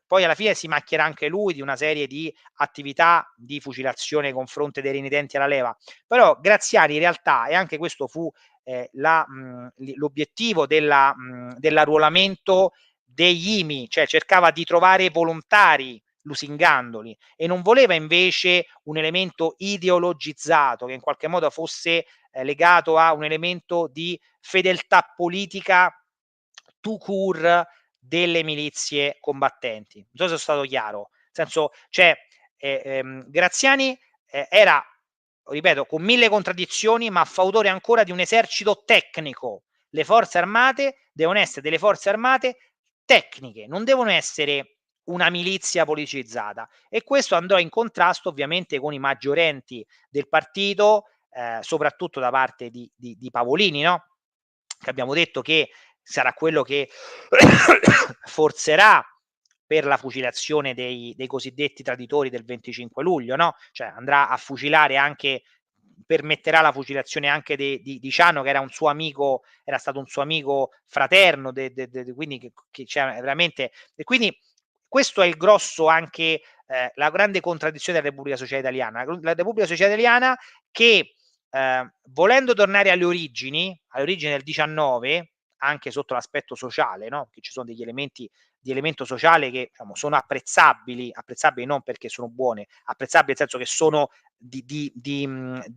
Poi alla fine si macchierà anche lui di una serie di attività di fucilazione nei confronti dei renitenti alla leva, però Graziani in realtà, e anche questo fu l'obiettivo dell'arruolamento degli IMI, cioè cercava di trovare volontari lusingandoli e non voleva invece un elemento ideologizzato che in qualche modo fosse legato a un elemento di fedeltà politica tout court delle milizie combattenti. Non so se sono stato chiaro. Nel senso, cioè, Graziani era, ripeto, con mille contraddizioni, ma fautore ancora di un esercito tecnico. Le forze armate devono essere delle forze armate tecniche, non devono essere una milizia politicizzata. E questo andò in contrasto ovviamente con i maggiorenti del partito, soprattutto da parte di Pavolini, no? Che abbiamo detto che sarà quello che forzerà per la fucilazione dei cosiddetti traditori del 25 luglio, no? Cioè andrà a fucilare anche, permetterà la fucilazione anche di Ciano, che era un suo amico, era stato un suo amico fraterno, quindi che c'era veramente. E quindi questo è il grosso anche, la grande contraddizione della Repubblica Sociale Italiana. La Repubblica Sociale Italiana che, volendo tornare alle origini del 19, anche sotto l'aspetto sociale, no? Che ci sono degli elementi di elemento sociale che diciamo, sono apprezzabili non perché sono buone, apprezzabili nel senso che sono di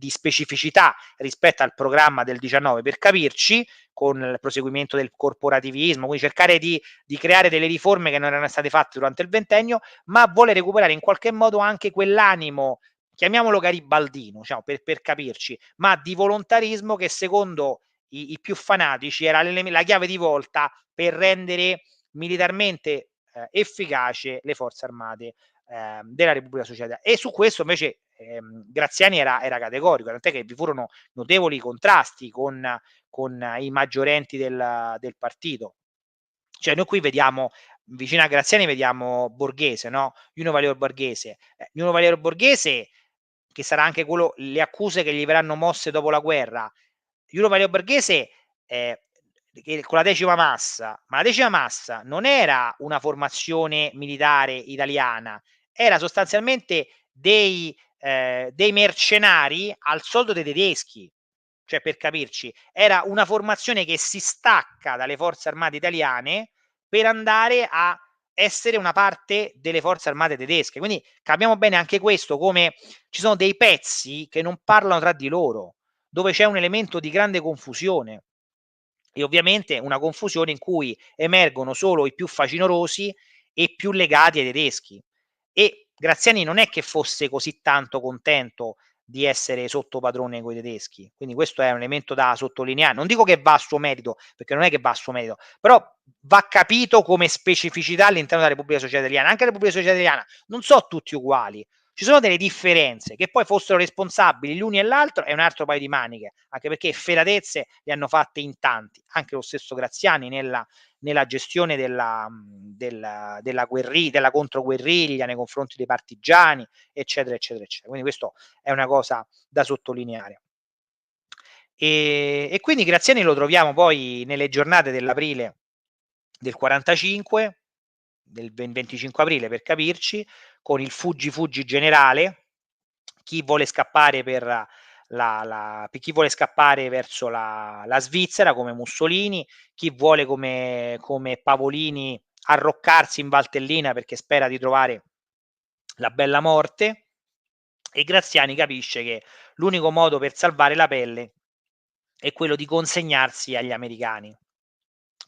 specificità rispetto al programma del 19, per capirci, con il proseguimento del corporativismo, quindi cercare di creare delle riforme che non erano state fatte durante il ventennio, ma vuole recuperare in qualche modo anche quell'animo, chiamiamolo garibaldino, diciamo, per capirci, ma di volontarismo che secondo i più fanatici era la chiave di volta per rendere militarmente efficace le forze armate della Repubblica Sociale. E su questo invece Graziani era categorico, tant'è che vi furono notevoli contrasti con i maggiorenti del partito. Cioè noi qui vediamo, vicino a Graziani vediamo Borghese, no? Juno Valero Borghese. Juno Valero Borghese, che sarà anche quello, le accuse che gli verranno mosse dopo la guerra. Juno Valero Borghese con la decima massa, ma la decima massa non era una formazione militare italiana, era sostanzialmente dei mercenari al soldo dei tedeschi. Cioè, per capirci, era una formazione che si stacca dalle forze armate italiane per andare a essere una parte delle forze armate tedesche. Quindi capiamo bene anche questo, come ci sono dei pezzi che non parlano tra di loro, dove c'è un elemento di grande confusione. E ovviamente una confusione in cui emergono solo i più facinorosi e più legati ai tedeschi. E Graziani non è che fosse così tanto contento di essere sotto padrone coi tedeschi, quindi questo è un elemento da sottolineare. Non dico che va a suo merito, perché non è che va a suo merito, però va capito come specificità all'interno della Repubblica Sociale Italiana. Anche la Repubblica Sociale Italiana non sono tutti uguali, ci sono delle differenze, che poi fossero responsabili l'uno e l'altro è un altro paio di maniche, anche perché feratezze le hanno fatte in tanti, anche lo stesso Graziani nella gestione della controguerriglia nei confronti dei partigiani, eccetera, eccetera, eccetera. Quindi questo è una cosa da sottolineare. E quindi Graziani lo troviamo poi nelle giornate dell'aprile del 45, del 25 aprile per capirci, con il fuggi generale, chi vuole scappare chi vuole scappare verso la Svizzera come Mussolini, chi vuole come Pavolini arroccarsi in Valtellina perché spera di trovare la bella morte, e Graziani capisce che l'unico modo per salvare la pelle è quello di consegnarsi agli americani,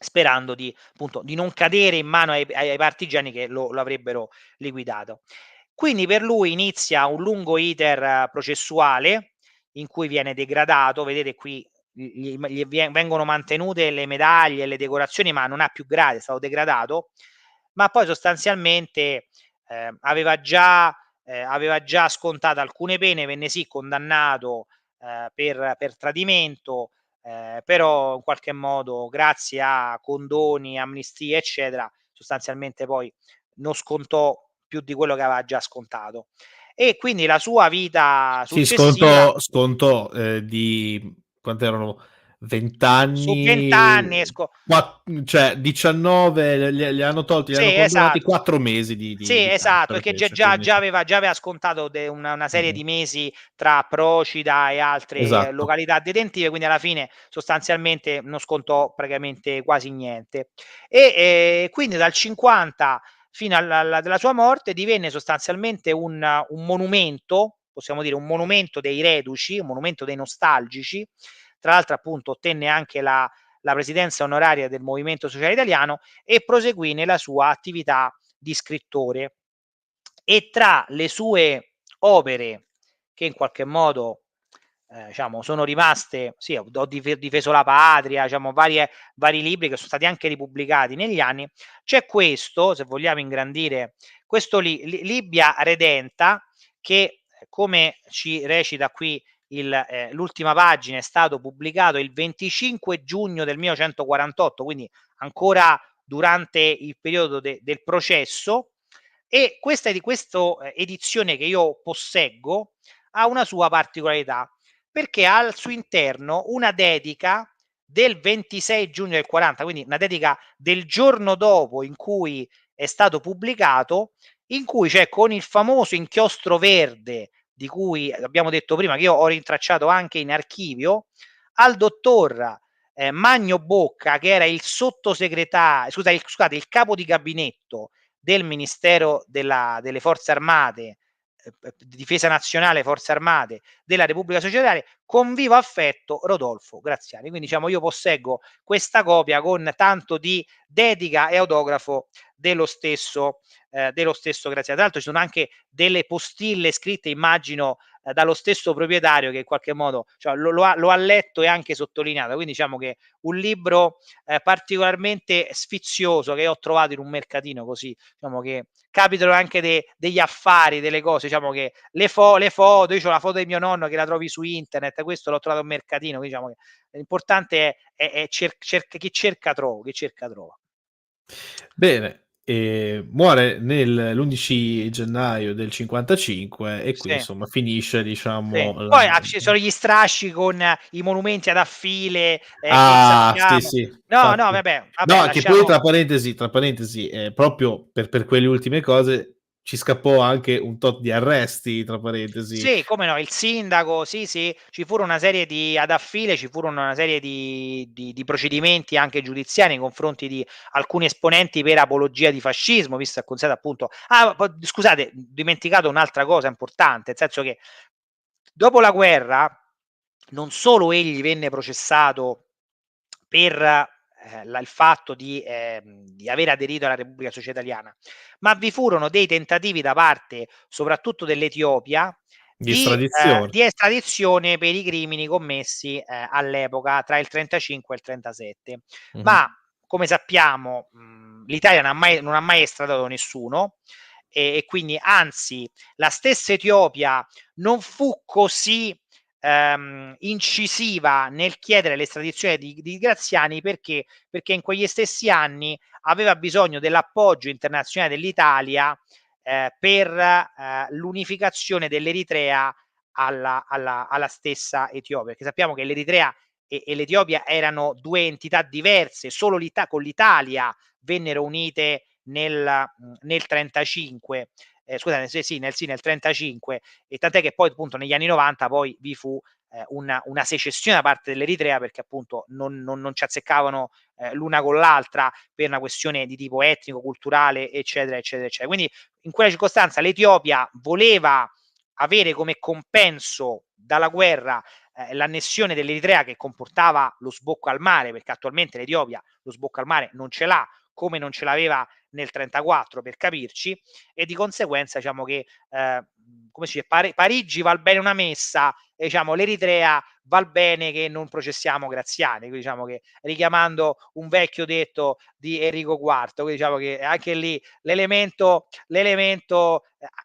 sperando appunto, di non cadere in mano ai partigiani che lo avrebbero liquidato. Quindi per lui inizia un lungo iter processuale in cui viene degradato, vedete qui gli vengono mantenute le medaglie e le decorazioni, ma non ha più gradi, è stato degradato, ma poi sostanzialmente aveva già scontato alcune pene, venne sì condannato per tradimento, però in qualche modo grazie a condoni, amnistie eccetera, sostanzialmente poi non scontò più di quello che aveva già scontato. e quindi la sua vita Sì, successiva sconto di quanto erano 20 su 20 anni, anni cioè 19 li hanno tolti, li sì, hanno condonati esatto. 4 mesi Sì, di esatto, carcere perché già fece, già quindi già sì. aveva già aveva scontato una serie Mh-mh. di mesi tra Procida e altre Esatto. località detentive, quindi alla fine sostanzialmente non scontò praticamente quasi niente. E, quindi dal '50 fino alla della sua morte divenne sostanzialmente un monumento, possiamo dire un monumento dei reduci, un monumento dei nostalgici. Tra l'altro appunto ottenne anche la presidenza onoraria del Movimento Sociale Italiano e proseguì nella sua attività di scrittore. E tra le sue opere che in qualche modo, diciamo sono rimaste sì, ho difeso la patria, diciamo vari libri che sono stati anche ripubblicati negli anni, c'è questo, se vogliamo ingrandire, questo Libia Redenta che, come ci recita qui l'ultima pagina, è stato pubblicato il 25 giugno del 1948, quindi ancora durante il periodo del processo, e questo edizione che io posseggo ha una sua particolarità, perché ha al suo interno una dedica del 26 giugno del 40, quindi una dedica del giorno dopo in cui è stato pubblicato, in cui c'è con il famoso inchiostro verde di cui abbiamo detto prima, che io ho rintracciato anche in archivio, al dottor Magno Bocca, che era il scusate, il capo di gabinetto del Ministero delle Forze Armate, Difesa Nazionale, Forze Armate della Repubblica Societaria, con vivo affetto Rodolfo Graziani. Quindi diciamo io posseggo questa copia con tanto di dedica e autografo dello stesso Graziani. Tra l'altro ci sono anche delle postille scritte, immagino, dallo stesso proprietario che in qualche modo cioè, lo ha letto e anche sottolineato. Quindi diciamo che un libro particolarmente sfizioso che ho trovato in un mercatino, così diciamo che capitano anche degli affari, delle cose, diciamo che le foto, io ho la foto di mio nonno che la trovi su internet, questo l'ho trovato a un mercatino, quindi diciamo che l'importante è chi cerca trova, chi cerca trova. Bene, muore l'11 gennaio del 55 e qui Sì. insomma finisce Sì. diciamo la Poi ci sono gli strascichi con i monumenti ad affile, che sì, sappiamo sì, no, no, infatti. vabbè, No, che poi lasciamo tra parentesi, proprio per quelle ultime cose ci scappò anche un tot di arresti, tra parentesi. sì, come no, il sindaco, sì, sì, ci furono una serie di ad affile, ci furono una serie di procedimenti anche giudiziari nei confronti di alcuni esponenti per apologia di fascismo, visto e considerato appunto scusate, dimenticato un'altra cosa importante, nel senso che dopo la guerra non solo egli venne processato per il fatto di aver aderito alla Repubblica Sociale Italiana, ma vi furono dei tentativi da parte soprattutto dell'Etiopia Di estradizione. di estradizione per i crimini commessi all'epoca tra il 35 e il 37. Mh-mh. Ma come sappiamo, l'Italia non ha mai estradato nessuno, e quindi anzi la stessa Etiopia non fu così incisiva nel chiedere l'estradizione di Graziani perché in quegli stessi anni aveva bisogno dell'appoggio internazionale dell'Italia per l'unificazione dell'Eritrea alla stessa Etiopia, perché sappiamo che l'Eritrea e l'Etiopia erano due entità diverse, solo con l'Italia vennero unite nel 35, scusate, nel 35, e tant'è che poi appunto negli anni 90 poi vi fu una secessione da parte dell'Eritrea perché appunto non ci azzeccavano l'una con l'altra per una questione di tipo etnico, culturale, eccetera, eccetera, eccetera. Quindi in quella circostanza l'Etiopia voleva avere come compenso dalla guerra l'annessione dell'Eritrea, che comportava lo sbocco al mare, perché attualmente l'Etiopia lo sbocco al mare non ce l'ha, come non ce l'aveva nel 34 per capirci, e di conseguenza diciamo che come si dice, Parigi val bene una messa, e diciamo l'Eritrea val bene che non processiamo Graziani, quindi diciamo che richiamando un vecchio detto di Enrico IV, quindi diciamo che anche lì l'elemento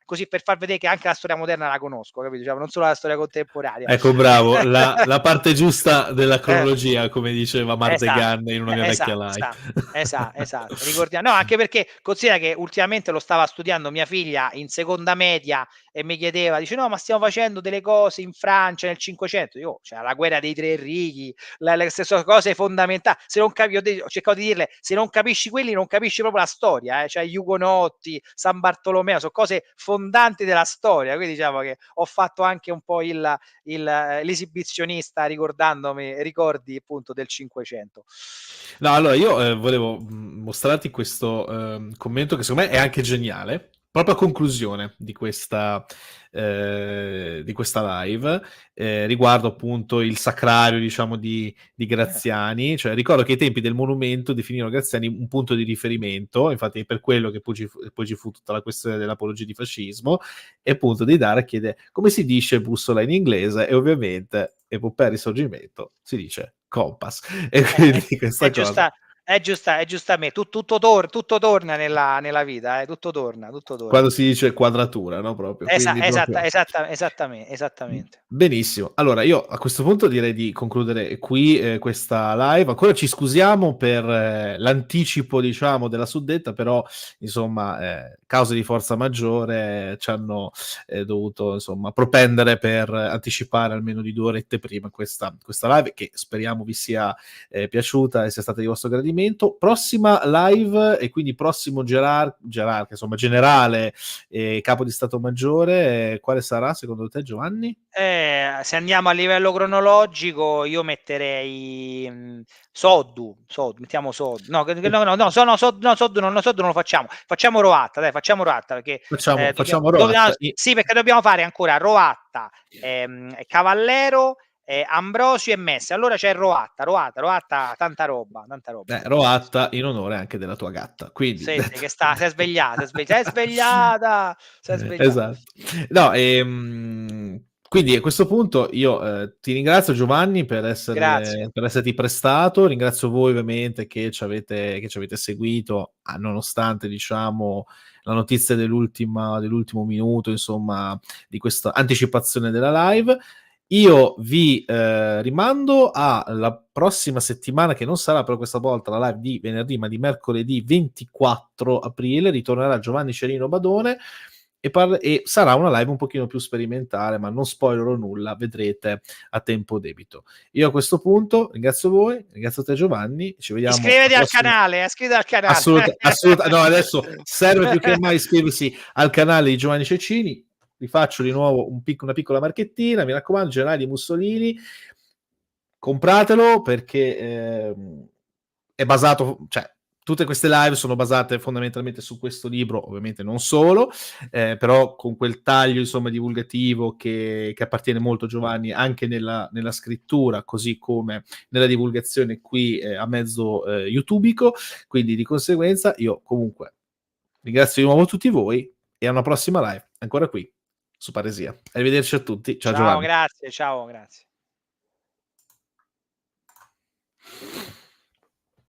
così per far vedere che anche la storia moderna la conosco, capito? Diciamo, non solo la storia contemporanea. Ecco, bravo, la parte giusta della Eh. cronologia, come diceva Esatto, Mardegan in una mia vecchia live. esatto. Ricordia no, anche perché considera che ultimamente lo stava studiando mia figlia in seconda media, e mi chiedeva, dice: "No, ma stiamo facendo delle cose in Francia nel 500". Io, cioè la guerra dei tre righi, le stesse cose fondamentali. Se non capi ho cercato di dirle: "Se non capisci quelli, non capisci proprio la storia, cioè gli Ugonotti, San Bartolomeo, so cose fondanti della storia". Quindi diciamo che ho fatto anche un po' l'esibizionista ricordandomi ricordi appunto del 500. No, allora io volevo mostrarti questo commento che secondo me è anche geniale, proprio a conclusione di questa live, riguardo appunto il sacrario, diciamo, di Graziani. Cioè, ricordo che ai tempi del monumento definirono Graziani un punto di riferimento, infatti è per quello che poi ci fu tutta la questione dell'apologia di fascismo, e appunto Deidara chiede come si dice bussola in inglese, e ovviamente epopea risorgimento si dice compass. E quindi È questa cosa, giusta, è giusta a me, tutto torna nella vita, tutto torna, tutto quando torna. si dice quadratura, no? Proprio, quindi proprio. Esattamente. Benissimo, allora io a questo punto direi di concludere qui questa live. Ancora ci scusiamo per l'anticipo, diciamo, della suddetta, però insomma, cause di forza maggiore ci hanno dovuto insomma propendere per anticipare almeno di 2 orette prima questa live, che speriamo vi sia piaciuta e sia stata di vostro gradimento. Prossima live, e quindi prossimo gerarca, insomma, generale, capo di Stato Maggiore, quale sarà secondo te, Giovanni? Se andiamo a livello cronologico, io metterei, Soddu, mettiamo Soddu. No, Soddu non lo facciamo. Facciamo Roatta, dai, facciamo Roatta perché, Facciamo no, Roatta. sì, perché dobbiamo fare ancora Roatta, Cavallero, Ambrosio e Messi. Allora c'è Roatta, tanta roba, tanta roba. Roatta in onore anche della tua gatta. Quindi, Senti detto... che si è svegliata, si è svegliata. Esatto. No, quindi a questo punto io ti ringrazio Giovanni Grazie. per esserti prestato, ringrazio voi ovviamente che ci avete seguito, nonostante diciamo la notizia dell'ultimo minuto, insomma, di questa anticipazione della live. Io vi rimando alla prossima settimana, che non sarà per questa volta la live di venerdì, ma di mercoledì 24 aprile. Ritornerà Giovanni Cerino Badone e sarà una live un pochino più sperimentale, ma non spoilerò nulla, vedrete a tempo debito. Io a questo punto ringrazio voi, ringrazio te Giovanni, ci vediamo Iscriviti al canale, iscriviti al canale. No, adesso serve più che mai iscriversi al canale di Giovanni Cecchini. Vi faccio di nuovo una piccola marchettina, mi raccomando, Generali di Mussolini, compratelo perché è basato, cioè tutte queste live sono basate fondamentalmente su questo libro, ovviamente non solo, però con quel taglio insomma divulgativo che appartiene molto a Giovanni anche nella scrittura, così come nella divulgazione qui a mezzo youtubico. Quindi di conseguenza io comunque ringrazio di nuovo tutti voi e a una prossima live, ancora qui su Paresia. Arrivederci a tutti, ciao Ciao, Giovanni. grazie, ciao, grazie.